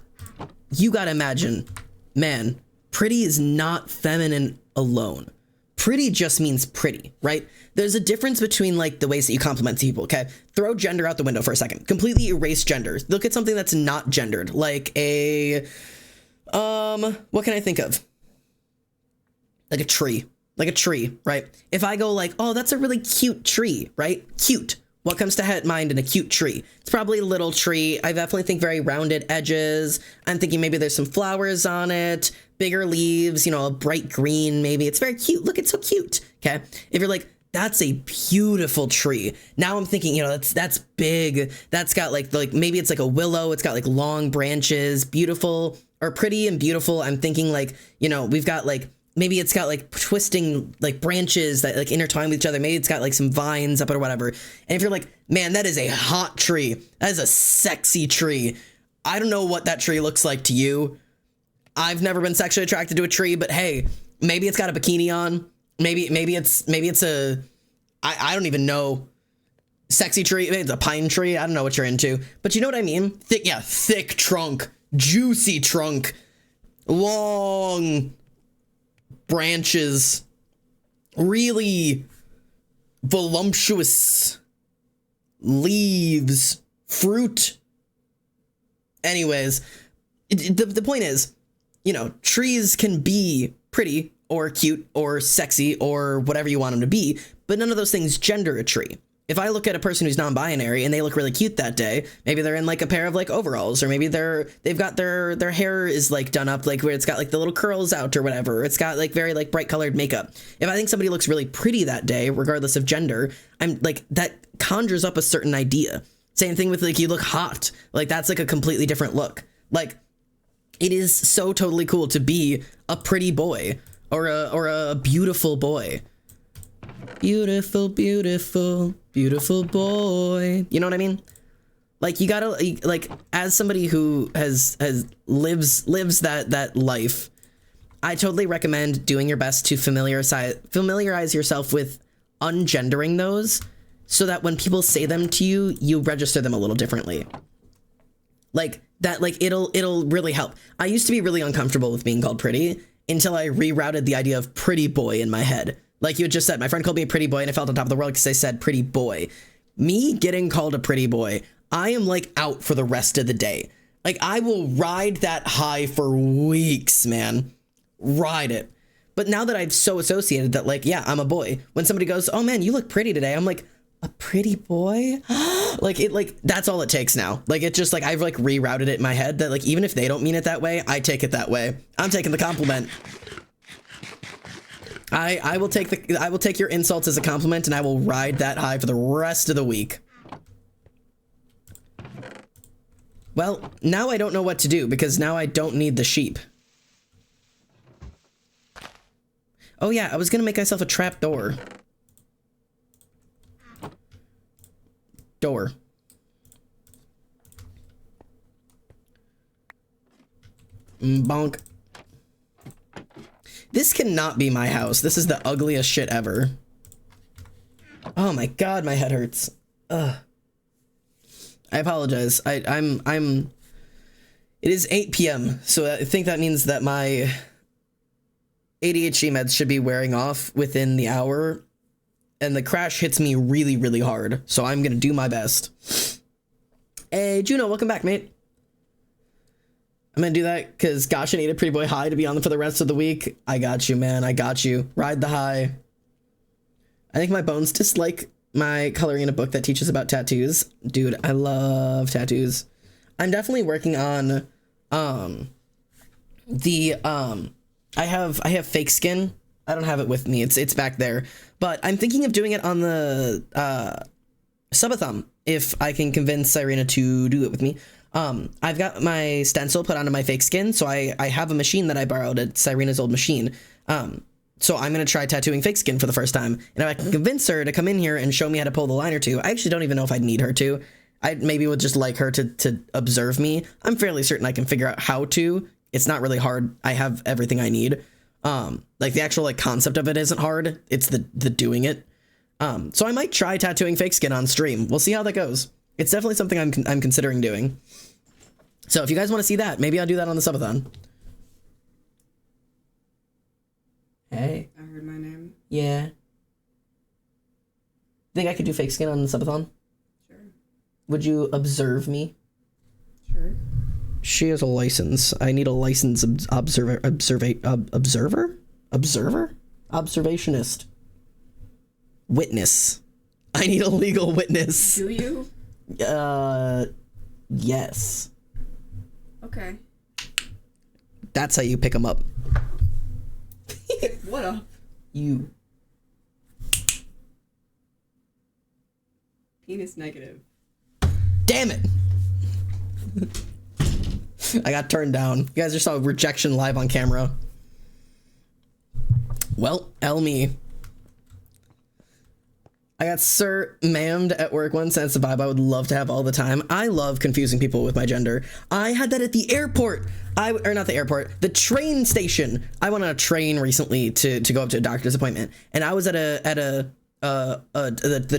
[SPEAKER 1] you gotta imagine, man, pretty is not feminine alone. Pretty just means pretty, right? There's a difference between, like, the ways that you compliment people, okay? Throw gender out the window for a second. Completely erase gender. Look at something that's not gendered, like a, what can I think of? Like a tree. Like a tree, right? If I go like, oh, that's a really cute tree, right? Cute. What comes to mind in a cute tree? It's probably a little tree. I definitely think very rounded edges. I'm thinking maybe there's some flowers on it, bigger leaves, you know, a bright green, maybe. It's very cute. Look, it's so cute. Okay. If you're like, that's a beautiful tree. Now I'm thinking, you know, that's big. That's got like maybe it's like a willow. It's got like long branches, beautiful or pretty and beautiful. I'm thinking like, you know, we've got like, maybe it's got like twisting like branches that like intertwine with each other. Maybe it's got like some vines up or whatever. And if you're like, man, that is a hot tree. That is a sexy tree. I don't know what that tree looks like to you. I've never been sexually attracted to a tree, but hey, maybe it's got a bikini on. Maybe it's a, I don't even know. Sexy tree. Maybe it's a pine tree. I don't know what you're into, but you know what I mean? Thick trunk, juicy trunk, long branches, really voluptuous leaves, fruit. Anyways, the point is, you know, trees can be pretty or cute or sexy or whatever you want them to be, but none of those things gender a tree. If I look at a person who's non-binary and they look really cute that day, maybe they're in like a pair of like overalls, or maybe they've got their hair is like done up like where it's got like the little curls out or whatever. It's got like very like bright colored makeup. If I think somebody looks really pretty that day, regardless of gender, I'm like, that conjures up a certain idea. Same thing with like, you look hot. Like that's like a completely different look. Like it is so totally cool to be a pretty boy or a beautiful boy. Beautiful, beautiful, beautiful boy. You know what I mean? Like you gotta like, as somebody who lives that life, I totally recommend doing your best to familiarize yourself with ungendering those, so that when people say them to you, you register them a little differently. Like that, like it'll really help. I used to be really uncomfortable with being called pretty until I rerouted the idea of pretty boy in my head. Like you had just said, my friend called me a pretty boy and I felt on top of the world because they said pretty boy. Me getting called a pretty boy, I am like out for the rest of the day. Like I will ride that high for weeks, man. Ride it. But now that I've so associated that, like, yeah, I'm a boy. When somebody goes, oh man, you look pretty today, I'm like, a pretty boy? like that's all it takes now. Like it's just like I've like rerouted it in my head that like even if they don't mean it that way, I take it that way. I'm taking the compliment. I will take your insults as a compliment, and I will ride that high for the rest of the week. Well, now I don't know what to do because now I don't need the sheep. Oh yeah, I was gonna make myself a trap door. Door. Bonk. This cannot be my house. This is the ugliest shit ever. Oh my god, my head hurts. Ugh. I apologize. I'm it is 8 p.m. so I think that means that my ADHD meds should be wearing off within the hour, and the crash hits me really, really hard, so I'm gonna do my best. Hey, Juno, welcome back, mate. I'm gonna do that because gosh, I need a pretty boy high to be on for the rest of the week. I got you, man. I got you. Ride the high. I think my bones dislike my coloring in a book that teaches about tattoos. Dude, I love tattoos. I'm definitely working on I have fake skin. I don't have it with me. It's back there. But I'm thinking of doing it on the subathon if I can convince Cyrena to do it with me. I've got my stencil put onto my fake skin, so I have a machine that I borrowed at Cyrena's old machine. So I'm going to try tattooing fake skin for the first time. And if I can convince her to come in here and show me how to pull the line or two, I actually don't even know if I'd need her to. I maybe would just like her to observe me. I'm fairly certain I can figure out how to. It's not really hard. I have everything I need. Like the actual like concept of it isn't hard. It's the doing it. So I might try tattooing fake skin on stream. We'll see how that goes. It's definitely something I'm considering doing. So if you guys want to see that, maybe I'll do that on the subathon. Hey.
[SPEAKER 2] I heard my name.
[SPEAKER 1] Yeah. Think I could do fake skin on the subathon?
[SPEAKER 2] Sure.
[SPEAKER 1] Would you observe me?
[SPEAKER 2] Sure.
[SPEAKER 1] She has a license. I need a licensed observationist. Witness. I need a legal witness.
[SPEAKER 2] Do you?
[SPEAKER 1] Yes.
[SPEAKER 2] Okay.
[SPEAKER 1] That's how you pick them up.
[SPEAKER 2] What up?
[SPEAKER 1] You.
[SPEAKER 2] Penis negative.
[SPEAKER 1] Damn it! I got turned down. You guys just saw rejection live on camera. Well, me. I got sir ma'amed at work once, and that's a vibe I would love to have all the time. I love confusing people with my gender. I had that at the airport. Or not the airport, the train station. I went on a train recently to go up to a doctor's appointment, and I was at the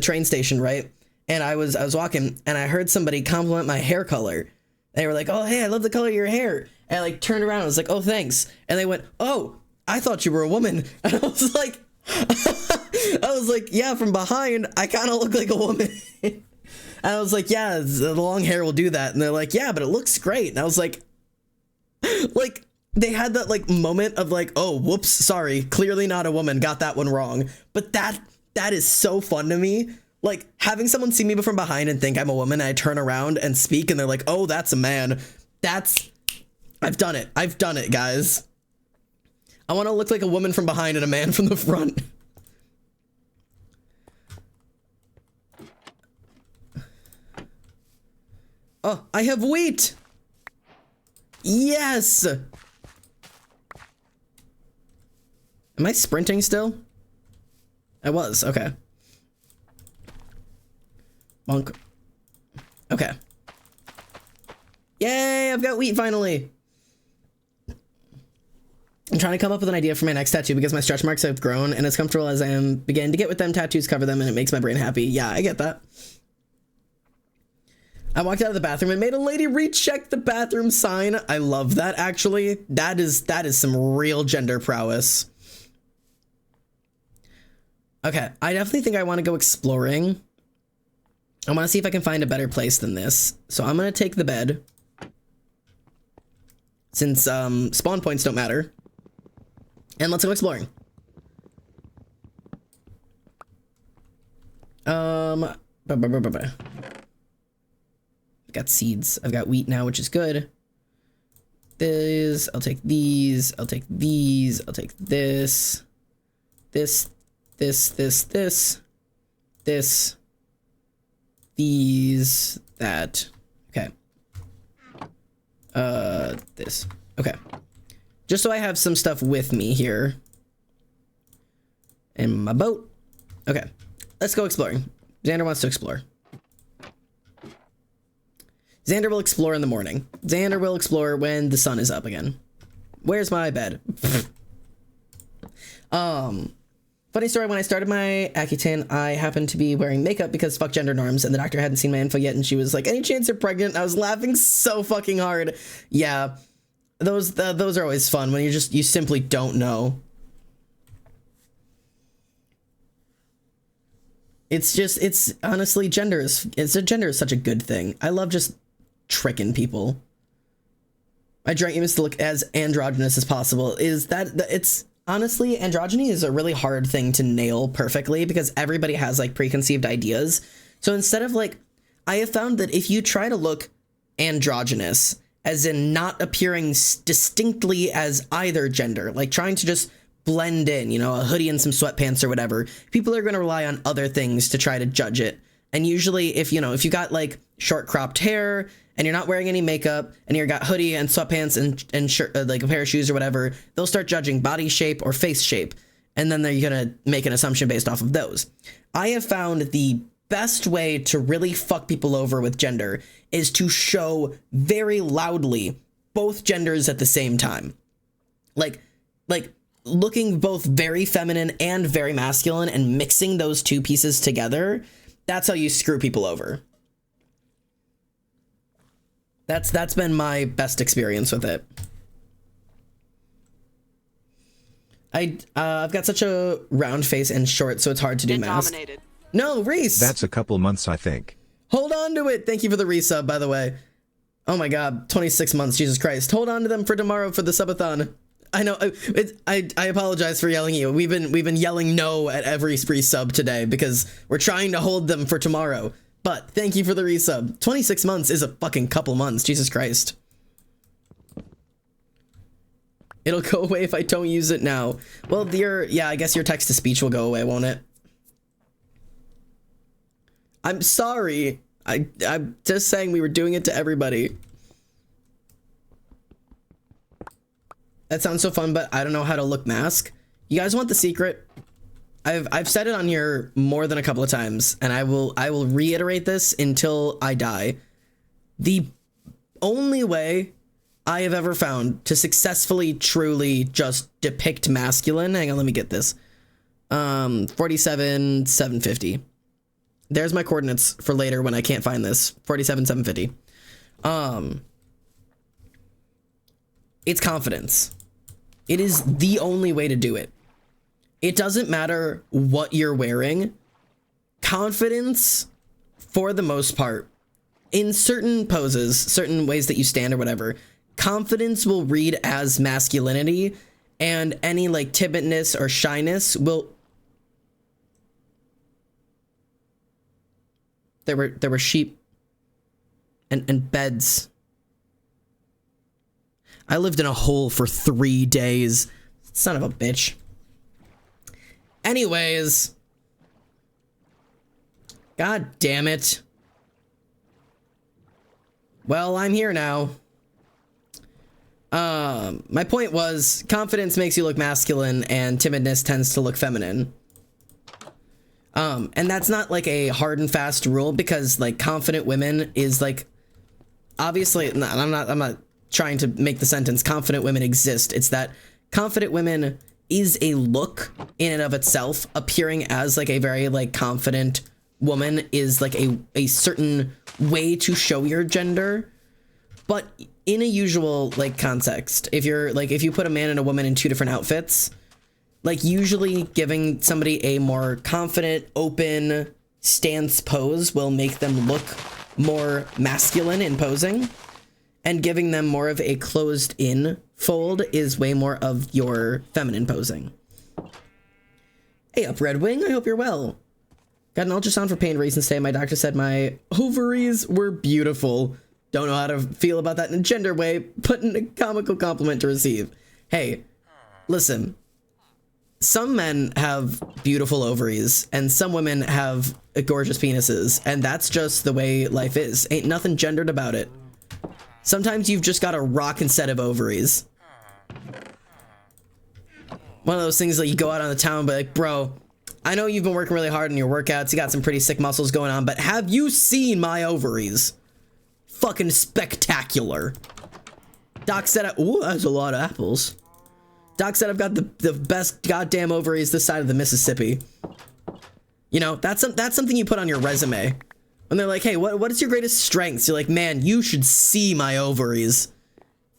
[SPEAKER 1] train station, right? And I was walking, and I heard somebody compliment my hair color. They were like, "Oh, hey, I love the color of your hair." And I like turned around and was like, "Oh, thanks." And they went, "Oh, I thought you were a woman." And I was like, yeah, from behind, I kind of look like a woman. And I was like, yeah, the long hair will do that. And they're like, yeah, but it looks great. And I was like, they had that like moment of like, oh, whoops, sorry, clearly not a woman, got that one wrong. But that is so fun to me. Like having someone see me from behind and think I'm a woman, and I turn around and speak and they're like, oh, that's a man. I've done it, guys. I want to look like a woman from behind and a man from the front. Oh, I have wheat. Yes. Am I sprinting still? I was, okay. Monk. Okay. Yay, I've got wheat finally. I'm trying to come up with an idea for my next tattoo because my stretch marks have grown, and as comfortable as I am beginning to get with them, tattoos cover them and it makes my brain happy. Yeah, I get that. I walked out of the bathroom and made a lady recheck the bathroom sign. I love that, actually. That is some real gender prowess. Okay, I definitely think I want to go exploring. I want to see if I can find a better place than this. So I'm going to take the bed. Since spawn points don't matter. And let's go exploring. I've got seeds. I've got wheat now, which is good. I'll take these. I'll take these. I'll take this. This. These. That. Okay. This. Okay. Just so I have some stuff with me here. And my boat. Okay. Let's go exploring. Xander wants to explore. Xander will explore in the morning. Xander will explore when the sun is up again. Where's my bed? Funny story, when I started my Accutane, I happened to be wearing makeup because fuck gender norms, and the doctor hadn't seen my info yet, and she was like, any chance you're pregnant? I was laughing so fucking hard. Yeah. Those are always fun when you simply don't know. It's honestly, gender is such a good thing. I love just tricking people. My dream is to look as androgynous as possible. It's honestly, androgyny is a really hard thing to nail perfectly because everybody has like preconceived ideas. So instead of like, I have found that if you try to look androgynous, as in not appearing distinctly as either gender, like trying to just blend in, you know, a hoodie and some sweatpants or whatever, people are going to rely on other things to try to judge it. And usually if you got like short cropped hair and you're not wearing any makeup and you've got hoodie and sweatpants and shirt, like a pair of shoes or whatever, they'll start judging body shape or face shape. And then they're going to make an assumption based off of those. I have found the best way to really fuck people over with gender is to show very loudly both genders at the same time. Like looking both very feminine and very masculine and mixing those two pieces together. That's how you screw people over. That's been my best experience with it. I've got such a round face and short, so it's hard to do math. No, Reese.
[SPEAKER 3] That's a couple months, I think.
[SPEAKER 1] Hold on to it. Thank you for the resub, by the way. Oh my god, 26 months, Jesus Christ. Hold on to them for tomorrow for the subathon. I know, I apologize for yelling at you. We've been yelling no at every resub today because we're trying to hold them for tomorrow. But thank you for the resub. 26 months is a fucking couple months, Jesus Christ. It'll go away if I don't use it now. Well, I guess your text-to-speech will go away, won't it? I'm sorry. I'm just saying we were doing it to everybody. That sounds so fun, but I don't know how to look mask. You guys want the secret? I've said it on here more than a couple of times, and I will reiterate this until I die. The only way I have ever found to successfully, truly just depict masculine. Hang on, let me get this. 47,750. There's my coordinates for later when I can't find this. 47,750. It's confidence. It is the only way to do it. It doesn't matter what you're wearing. Confidence, for the most part, in certain poses, certain ways that you stand or whatever, confidence will read as masculinity, and any like timidness or shyness will. There were sheep and beds. I lived in a hole for 3 days. Son of a bitch. Anyways. God damn it. Well, I'm here now. My point was, confidence makes you look masculine and timidness tends to look feminine. And that's not like a hard and fast rule, because like confident women is like, obviously, I'm not trying to make the sentence confident women exist. It's that confident women is a look in and of itself. Appearing as like a very like confident woman is like a certain way to show your gender. But in a usual like context, if you put a man and a woman in 2 different outfits, like usually giving somebody a more confident, open stance pose will make them look more masculine in posing, and giving them more of a closed in fold is way more of your feminine posing. Hey up, Red Wing, I hope you're well. Got an ultrasound for pain reasons today. My doctor said my ovaries were beautiful. Don't know how to feel about that in a gender way, but in a comical compliment to receive. Hey, listen. Some men have beautiful ovaries, and some women have gorgeous penises, and that's just the way life is. Ain't nothing gendered about it. Sometimes you've just got a rockin' set of ovaries. One of those things that you go out on the town and be like, bro, I know you've been working really hard in your workouts, you got some pretty sick muscles going on, but have you seen my ovaries? Fucking spectacular. Doc said, ooh, that's a lot of apples. Doc said I've got the best goddamn ovaries this side of the Mississippi. You know, that's something you put on your resume. When they're like, hey, what is your greatest strengths? You're like, man, you should see my ovaries.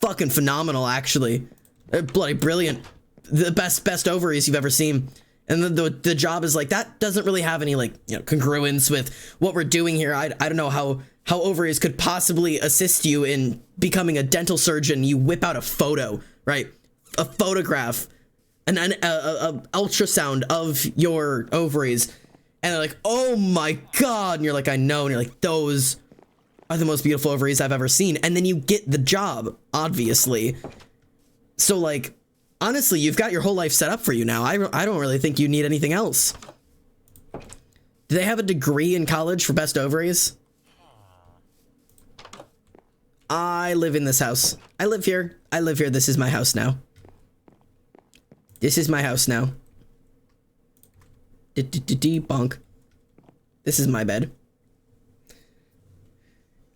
[SPEAKER 1] Fucking phenomenal, actually. They're bloody brilliant. The best ovaries you've ever seen. And the job is like, that doesn't really have any like, you know, congruence with what we're doing here. I don't know how ovaries could possibly assist you in becoming a dental surgeon. You whip out a photo, right? A photograph, an ultrasound of your ovaries, and they're like, oh my god, and you're like, I know, and you're like, those are the most beautiful ovaries I've ever seen, and then you get the job, obviously. So like, honestly, you've got your whole life set up for you now. I don't really think you need anything else. Do they have a degree in college for best ovaries? I live in this house. I live here. This is my house now. This is my house now. Bonk. This is my bed.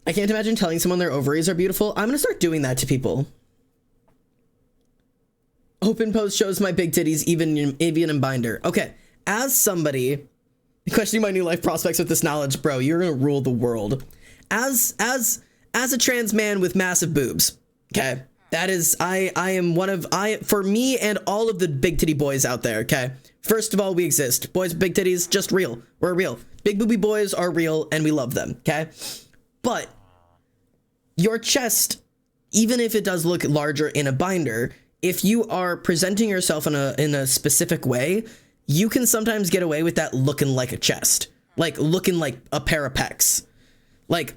[SPEAKER 1] I can't imagine telling someone their ovaries are beautiful. I'm gonna start doing that to people. Open post shows my big titties, even in binder. Okay, as somebody questioning my new life prospects with this knowledge, bro, you're gonna rule the world. As a trans man with massive boobs, okay? That is, I am one of, for me and all of the big titty boys out there, okay? First of all, we exist. Boys with big titties, just real. We're real. Big booby boys are real, and we love them, okay? But your chest, even if it does look larger in a binder, if you are presenting yourself in a specific way, you can sometimes get away with that looking like a chest. Like, looking like a pair of pecs. Like,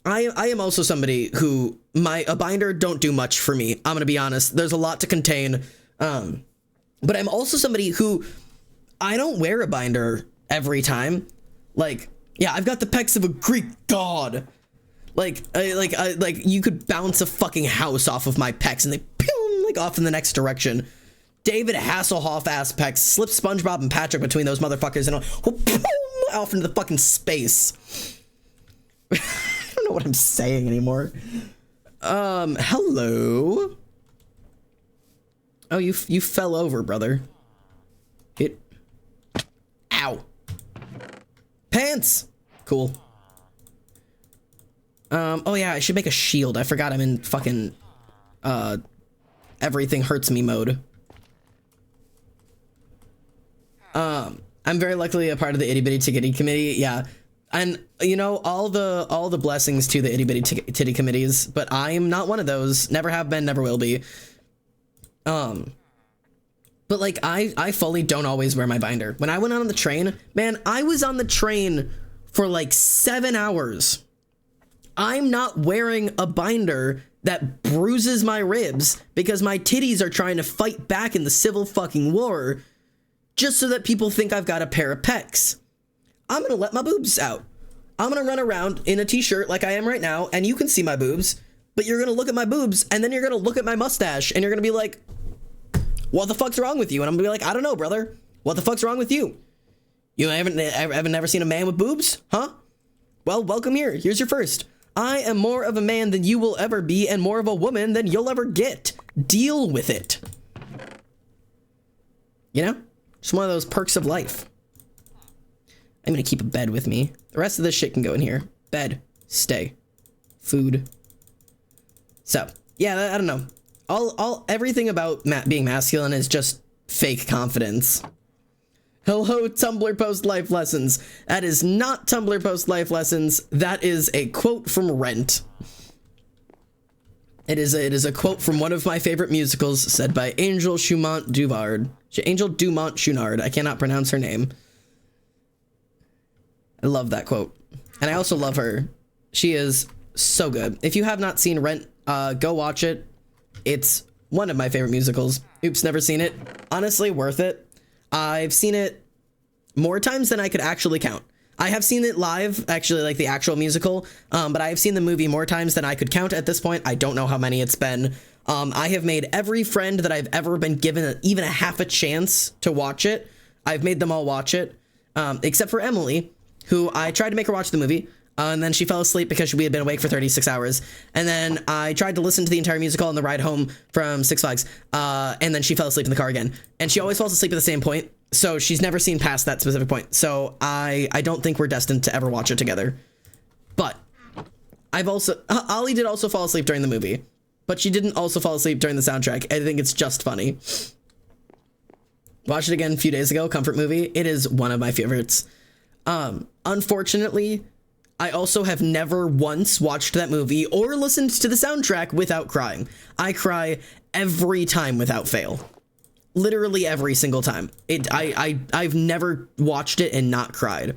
[SPEAKER 1] I am also somebody who a binder don't do much for me. I'm gonna be honest. There's a lot to contain. But I'm also somebody who I don't wear a binder every time. Like, yeah, I've got the pecs of a Greek god. Like you could bounce a fucking house off of my pecs and they pew, like off in the next direction. David Hasselhoff ass pecs, slip SpongeBob and Patrick between those motherfuckers and off into the fucking space. I don't know what I'm saying anymore. Hello. Oh, you fell over, brother. Ow. Pants. Cool. Oh yeah, I should make a shield. I forgot I'm in fucking, everything hurts me mode. I'm very luckily a part of the Itty Bitty Tickety committee. Yeah. And you know, all the blessings to the itty bitty titty committees, but I am not one of those. Never have been, never will be. But like I fully don't always wear my binder. When I went on the train, man, I was on the train for like 7 hours. I'm not wearing a binder that bruises my ribs because my titties are trying to fight back in the civil fucking war just so that people think I've got a pair of pecs. I'm gonna let my boobs out. I'm gonna run around in a t-shirt like I am right now, and you can see my boobs, but you're gonna look at my boobs, and then you're gonna look at my mustache, and you're gonna be like, what the fuck's wrong with you? And I'm gonna be like, I don't know, brother. What the fuck's wrong with you? You haven't never seen a man with boobs? Huh? Well, welcome here. Here's your first. I am more of a man than you will ever be, and more of a woman than you'll ever get. Deal with it. You know? Just one of those perks of life. I'm gonna keep a bed with me. The rest of this shit can go in here. Bed. Stay. Food. So, yeah, I don't know. Everything about being masculine is just fake confidence. Hello, Tumblr post life lessons. That is not Tumblr post life lessons. That is a quote from Rent. It is a quote from one of my favorite musicals, said by Angel Dumont Duvard. Angel Dumont Chouinard. I cannot pronounce her name. I love that quote. And I also love her. She is so good. If you have not seen Rent, go watch it. It's one of my favorite musicals. Oops, never seen it. Honestly, worth it. I've seen it more times than I could actually count. I have seen it live, actually, like the actual musical, but I have seen the movie more times than I could count at this point. I don't know how many it's been. I have made every friend that I've ever been given even a half a chance to watch it. I've made them all watch it, except for Emily, who I tried to make her watch the movie, and then she fell asleep because we had been awake for 36 hours. And then I tried to listen to the entire musical on the ride home from Six Flags, and then she fell asleep in the car again. And she always falls asleep at the same point, so she's never seen past that specific point. So I don't think we're destined to ever watch it together. But Ollie did also fall asleep during the movie, but she didn't also fall asleep during the soundtrack. I think it's just funny. Watched it again a few days ago, comfort movie. It is one of my favorites. Unfortunately, I also have never once watched that movie or listened to the soundtrack without crying. I cry every time without fail. Literally every single time. I've never watched it and not cried.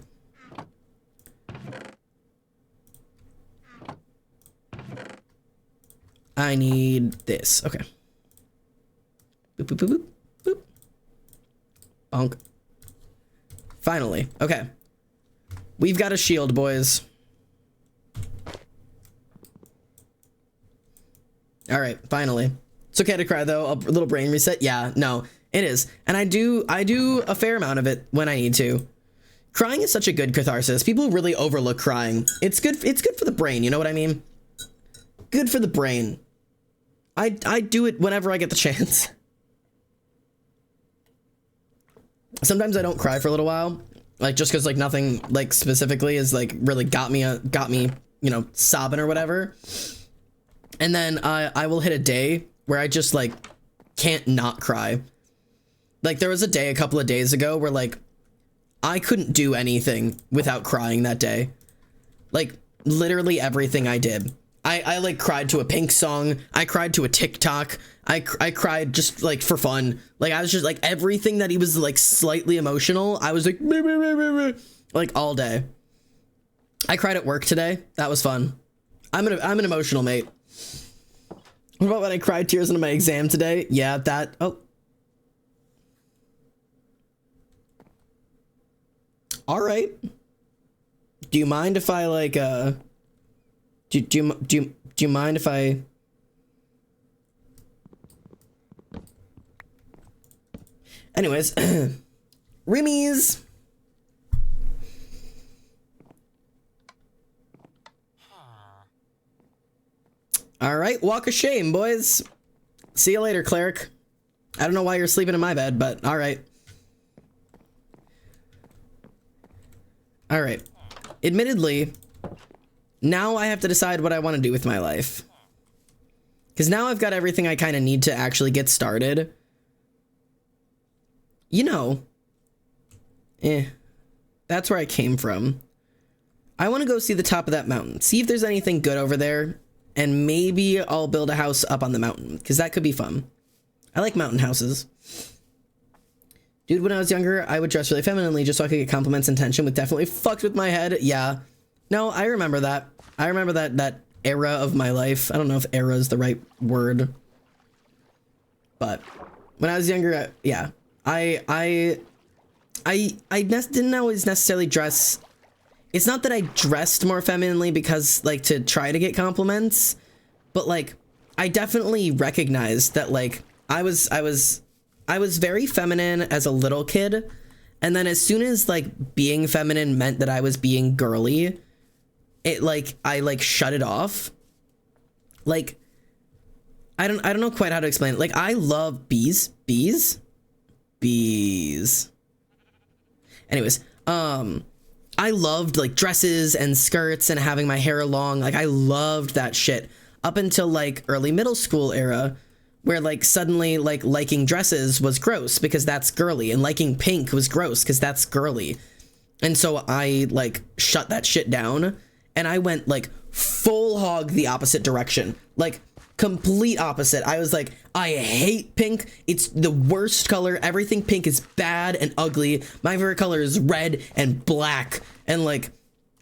[SPEAKER 1] I need this. Okay. Boop, boop, boop, boop, boop. Bonk. Finally. Okay. We've got a shield, boys. All right, finally. It's okay to cry though. A little brain reset. Yeah, no, it is. And I do a fair amount of it when I need to. Crying is such a good catharsis. People really overlook crying. It's good for the brain, you know what I mean? Good for the brain. I do it whenever I get the chance. Sometimes I don't cry for a little while, like just because like nothing like specifically is like really got me, you know, sobbing or whatever. And then I will hit a day where I just like can't not cry. Like there was a day a couple of days ago where like I couldn't do anything without crying that day. Like literally everything I did. I like cried to a Pink song. I cried to a TikTok. I cried just like for fun. Like I was just like everything that he was like slightly emotional. I was like, like all day. I cried at work today. That was fun. I'm an emotional mate. What about when I cried tears into my exam today? Yeah, that. Oh. All right. Do you mind if I like do you mind if I anyways, Rimmy's. All right, walk of shame, boys. See you later, cleric. I don't know why you're sleeping in my bed, but all right. All right. Admittedly, now I have to decide what I want to do with my life. Because now I've got everything I kind of need to actually get started. You know, that's where I came from. I want to go see the top of that mountain. See if there's anything good over there. And maybe I'll build a house up on the mountain, because that could be fun. I like mountain houses. Dude, when I was younger, I would dress really femininely just so I could get compliments and attention, which definitely fucked with my head. Yeah. No, I remember that. I remember that era of my life. I don't know if era is the right word. But when I was younger, yeah. I didn't always necessarily dress. It's not that I dressed more femininely because, like, to try to get compliments, but, like, I definitely recognized that, like, I was very feminine as a little kid, and then as soon as, like, being feminine meant that I was being girly, it, like, I, like, shut it off. Like, I don't know quite how to explain it. Like, I love bees. Anyways, I loved, like, dresses and skirts and having my hair long. Like, I loved that shit up until, like, early middle school era, where, like, suddenly, like, liking dresses was gross because that's girly, and liking pink was gross because that's girly. And so I, like, shut that shit down, and I went, like, full hog the opposite direction. Like, complete opposite. I was like, I hate pink. It's the worst color. Everything pink is bad and ugly. My favorite color is red and black. And, like,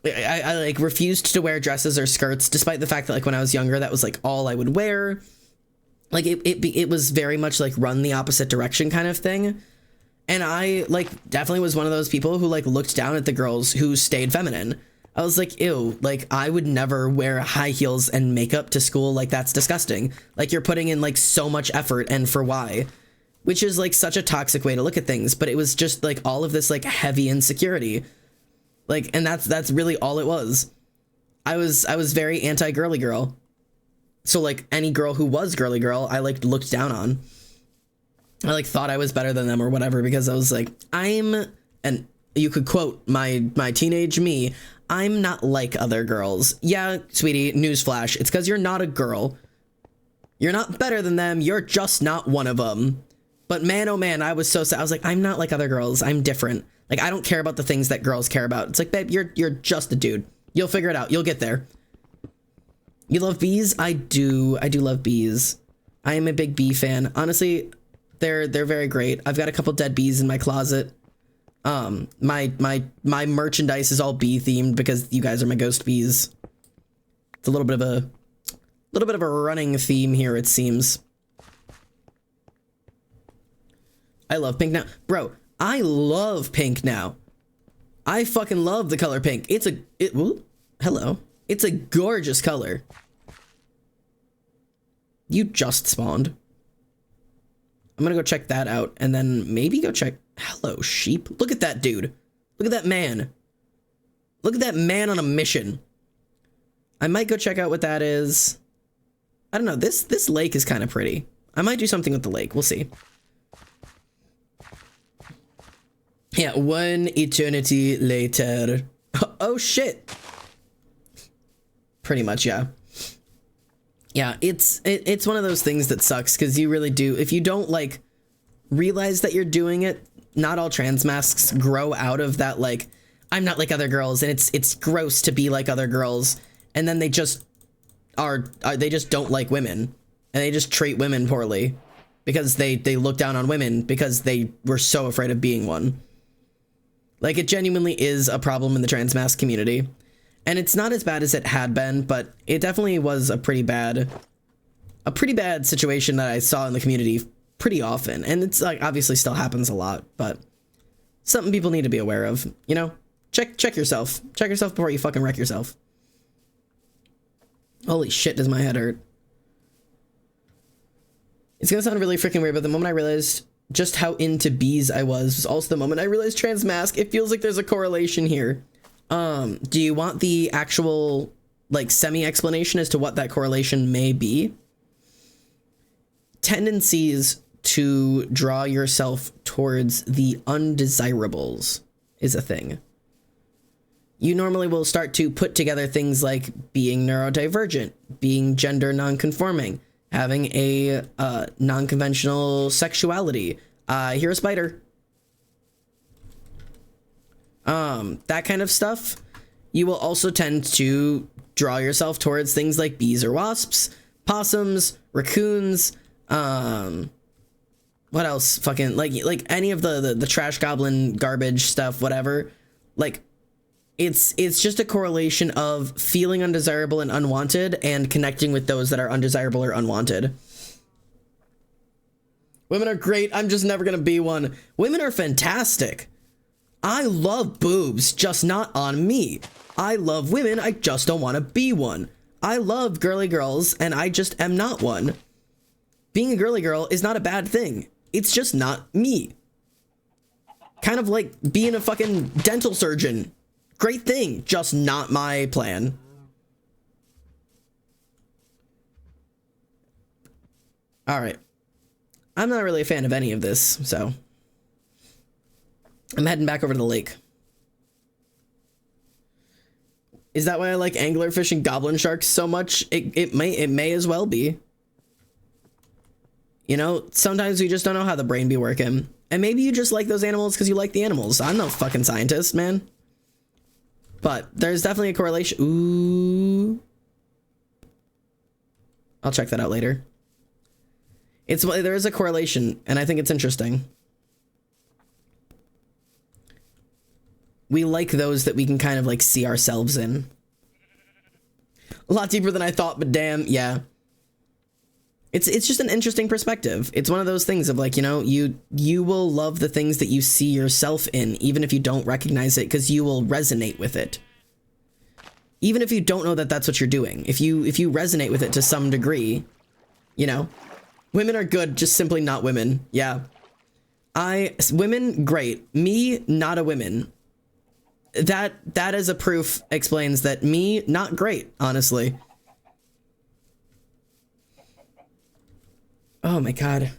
[SPEAKER 1] I like refused to wear dresses or skirts, despite the fact that, like, when I was younger, that was, like, all I would wear. Like, it was very much like run the opposite direction kind of thing. And I, like, definitely was one of those people who, like, looked down at the girls who stayed feminine. I was like, ew, like, I would never wear high heels and makeup to school. Like, that's disgusting. Like, you're putting in, like, so much effort, and for why? Which is, like, such a toxic way to look at things. But it was just, like, all of this, like, heavy insecurity. Like, and that's really all it was. I was very anti-girly girl. So, like, any girl who was girly girl, I, like, looked down on. I, like, thought I was better than them or whatever, because I was like, and you could quote my teenage me, I'm not like other girls. Yeah, sweetie, newsflash, it's because you're not a girl. You're not better than them, you're just not one of them. But man, oh man, I was so sad. I was like, I'm not like other girls, I'm different. Like, I don't care about the things that girls care about. It's like, babe, you're just a dude. You'll figure it out, you'll get there. You love bees? I do love bees. I am a big bee fan. Honestly, they're very great. I've got a couple dead bees in my closet. My merchandise is all bee themed because you guys are my ghost bees. It's a little bit of a running theme here, it seems. I love pink now. Bro, I love pink now. I fucking love the color pink. Hello. It's a gorgeous color. You just spawned. I'm gonna go check that out, and then maybe go check... Hello, sheep. Look at that dude. Look at that man. Look at that man on a mission. I might go check out what that is. I don't know. This lake is kind of pretty. I might do something with the lake. We'll see. Yeah, one eternity later. Oh, shit. Pretty much, yeah. Yeah, it's one of those things that sucks, because you really do. If you don't, like, realize that you're doing it, not all trans masks grow out of that, like, I'm not like other girls, and it's gross to be like other girls, and then they just they just don't like women, and they just treat women poorly, because they look down on women because they were so afraid of being one. Like, it genuinely is a problem in the trans mask community, and it's not as bad as it had been, but it definitely was a pretty bad situation that I saw in the community pretty often, and it's, like, obviously still happens a lot, but something people need to be aware of, you know? Check yourself. Check yourself before you fucking wreck yourself. Holy shit, does my head hurt. It's gonna sound really freaking weird, but the moment I realized just how into bees I was also the moment I realized trans mask. It feels like there's a correlation here. Do you want the actual, like, semi-explanation as to what that correlation may be? Tendencies to draw yourself towards the undesirables is a thing. You normally will start to put together things like being neurodivergent, being gender nonconforming, having a non-conventional sexuality. I hear a spider. That kind of stuff. you will also tend to draw yourself towards things like bees or wasps, possums, raccoons, what else? Fucking like any of the trash goblin garbage stuff, whatever. Like it's just a correlation of feeling undesirable and unwanted and connecting with those that are undesirable or unwanted. Women are great. I'm just never gonna be one. Women are fantastic. I love boobs, just not on me. I love women, I just don't want to be one. I love girly girls, and I just am not one. Being a girly girl is not a bad thing. It's just not me. Kind of like being a fucking dental surgeon. Great thing, just not my plan. All right. I'm not really a fan of any of this, so I'm heading back over to the lake. Is that why I like anglerfish and goblin sharks so much? It may as well be. You know, sometimes we just don't know how the brain be working. And maybe you just like those animals because you like the animals. I'm no fucking scientist, man. But there's definitely a correlation. Ooh. I'll check that out later. There is a correlation, and I think it's interesting. We like those that we can kind of like see ourselves in. A lot deeper than I thought, but damn, yeah. It's just an interesting perspective. It's one of those things of like, you know, you will love the things that you see yourself in, even if you don't recognize it, because you will resonate with it. Even if you don't know that that's what you're doing. If you resonate with it to some degree, you know. Women are good, just simply not women. Yeah. Women, great. Me, not a women. That as a proof explains that me, not great, honestly. Oh my god.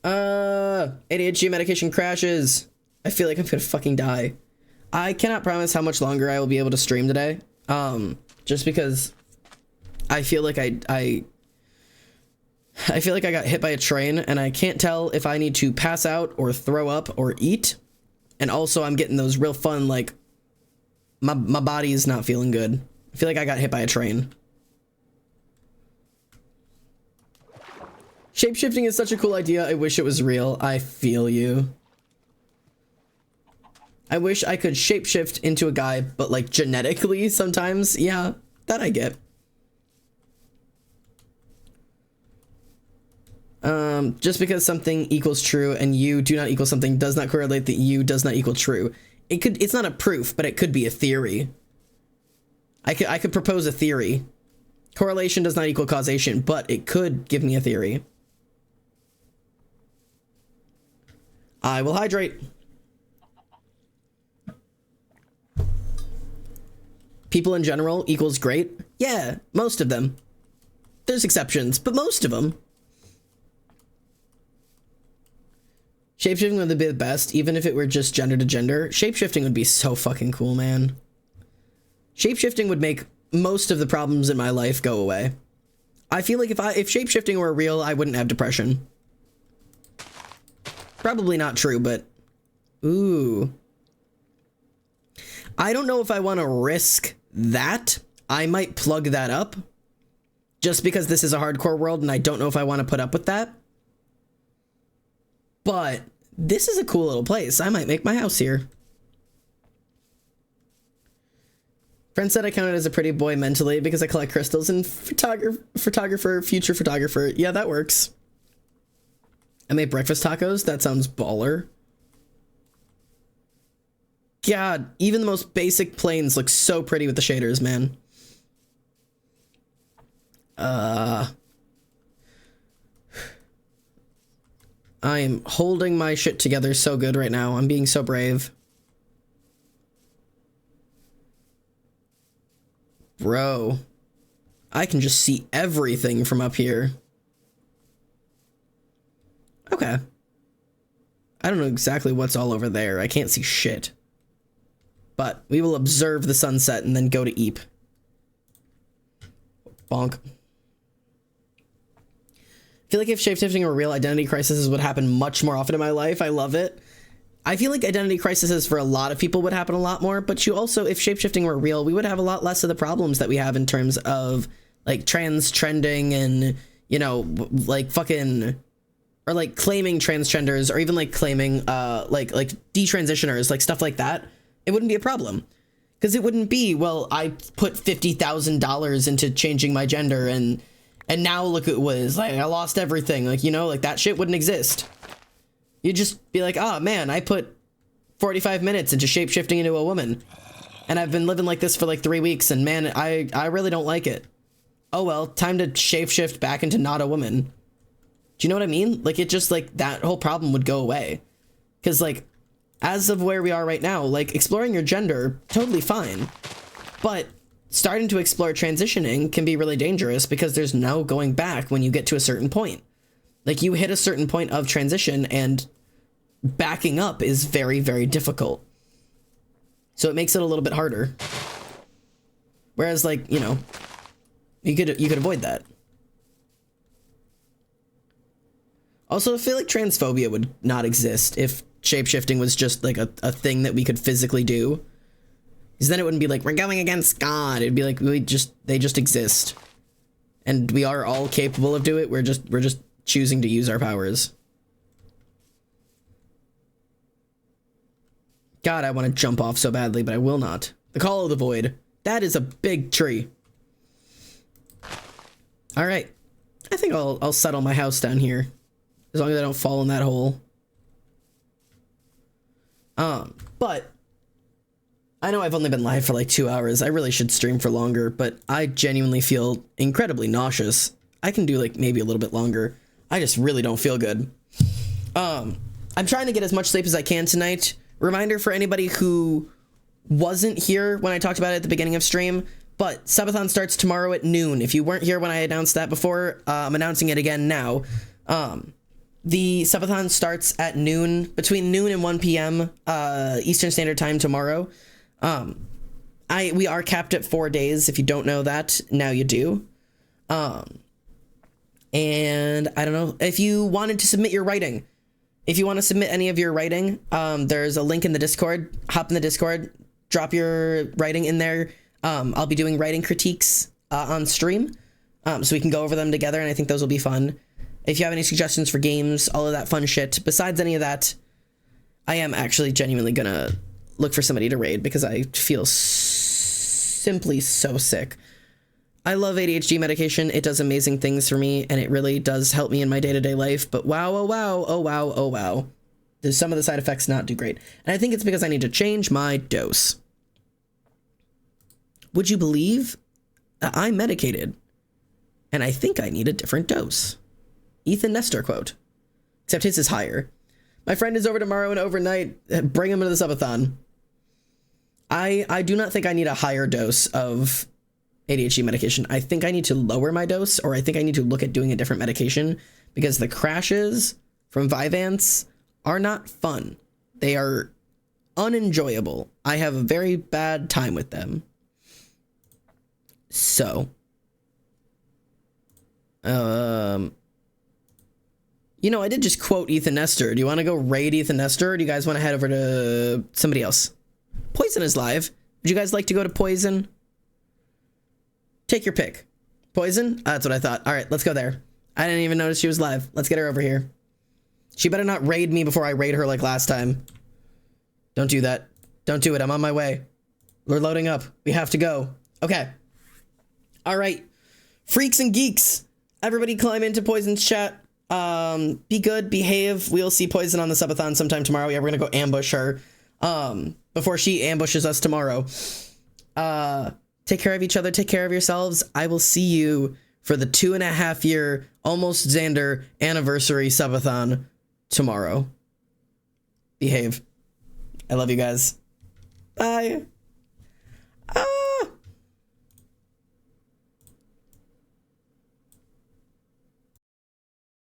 [SPEAKER 1] ADHD medication crashes. I feel like I'm gonna fucking die. I cannot promise how much longer I will be able to stream today. Just because I feel like I feel like I got hit by a train and I can't tell if I need to pass out or throw up or eat. And also I'm getting those real fun, like, my body is not feeling good. I feel like I got hit by a train. Shapeshifting is such a cool idea. I wish it was real. I feel you. I wish I could shapeshift into a guy, but like genetically sometimes. Yeah, that I get. Just because something equals true and you do not equal something does not correlate that you does not equal true. It's not a proof, but it could be a theory. I could propose a theory. Correlation does not equal causation, but it could give me a theory. I will hydrate. People in general equals great. Yeah, most of them. There's exceptions, but most of them. Shapeshifting would be the best, even if it were just gender to gender. Shapeshifting would be so fucking cool, man. Shapeshifting would make most of the problems in my life go away. I feel like if shapeshifting were real, I wouldn't have depression. Probably not true, but ooh. I don't know if I want to risk that. I might plug that up just because this is a hardcore world and I don't know if I want to put up with that. But this is a cool little place. I might make my house here. Friend said I counted as a pretty boy mentally because I collect crystals and photographer, future photographer. Yeah, that works. I made breakfast tacos. That sounds baller. God, even the most basic planes look so pretty with the shaders, man. I am holding my shit together so good right now. I'm being so brave. Bro, I can just see everything from up here. Okay. I don't know exactly what's all over there. I can't see shit. But we will observe the sunset and then go to Eep. Bonk. I feel like if shapeshifting were real, identity crises would happen much more often in my life. I love it. I feel like identity crises for a lot of people would happen a lot more, but you also, if shapeshifting were real, we would have a lot less of the problems that we have in terms of like trans trending and, you know, like fucking, or like claiming transgenders or even like claiming like detransitioners, like stuff like that. It wouldn't be a problem because it wouldn't be, well, I put $50,000 into changing my gender and now look at what it is, like I lost everything, like, you know, like that shit wouldn't exist. You'd just be like, oh man, I put 45 minutes into shapeshifting into a woman and I've been living like this for like 3 weeks and man, I really don't like it. Oh well, time to shapeshift back into not a woman. Do you know what I mean? Like it just like that whole problem would go away. Cause like as of where we are right now, like exploring your gender, totally fine. But starting to explore transitioning can be really dangerous because there's no going back when you get to a certain point. Like you hit a certain point of transition and backing up is very, very difficult. So it makes it a little bit harder. Whereas like, you know, you could avoid that. Also, I feel like transphobia would not exist if shapeshifting was just like a thing that we could physically do. Because then it wouldn't be like, we're going against God. It'd be like, they just exist. And we are all capable of doing it. We're just choosing to use our powers. God, I want to jump off so badly, but I will not. The Call of the Void. That is a big tree. All right. I think I'll settle my house down here. As long as I don't fall in that hole. But I know I've only been live for like 2 hours. I really should stream for longer, but I genuinely feel incredibly nauseous. I can do like maybe a little bit longer. I just really don't feel good. I'm trying to get as much sleep as I can tonight. Reminder for anybody who wasn't here when I talked about it at the beginning of stream, but Subathon starts tomorrow at noon. If you weren't here when I announced that before, I'm announcing it again now. The Subathon starts at noon, between noon and 1 p.m. Eastern Standard Time tomorrow. We are capped at 4 days. If you don't know that, now you do. And I don't know, if you wanted to submit your writing, if you want to submit any of your writing, there's a link in the Discord. Hop in the Discord, drop your writing in there. I'll be doing writing critiques on stream, so we can go over them together, and I think those will be fun. If you have any suggestions for games, all of that fun shit, besides any of that, I am actually genuinely gonna look for somebody to raid because I feel simply so sick. I love ADHD medication. It does amazing things for me, and it really does help me in my day-to-day life. But wow, oh wow, oh wow, oh wow. There's some of the side effects not do great. And I think it's because I need to change my dose. Would you believe that I'm medicated? And I think I need a different dose. Ethan Nestor quote. Except his is higher. My friend is over tomorrow and overnight. Bring him to the subathon. I do not think I need a higher dose of ADHD medication. I think I need to lower my dose, or I think I need to look at doing a different medication because the crashes from Vyvanse are not fun. They are unenjoyable. I have a very bad time with them. So, you know, I did just quote Ethan Nestor. Do you want to go raid Ethan Nestor, or do you guys want to head over to somebody else? Poison is live. Would you guys like to go to Poison? Take your pick. Poison? That's what I thought. All right, let's go there. I didn't even notice she was live. Let's get her over here. She better not raid me before I raid her like last time. Don't do that. Don't do it. I'm on my way. We're loading up. We have to go. Okay. All right. Freaks and geeks. Everybody climb into Poison's chat. Be good. Behave. We'll see Poison on the subathon sometime tomorrow. Yeah, we're going to go ambush her. Before she ambushes us tomorrow. Take care of each other. Take care of yourselves. I will see you for the 2.5 year almost Xander anniversary subathon tomorrow. Behave. I love you guys. Bye.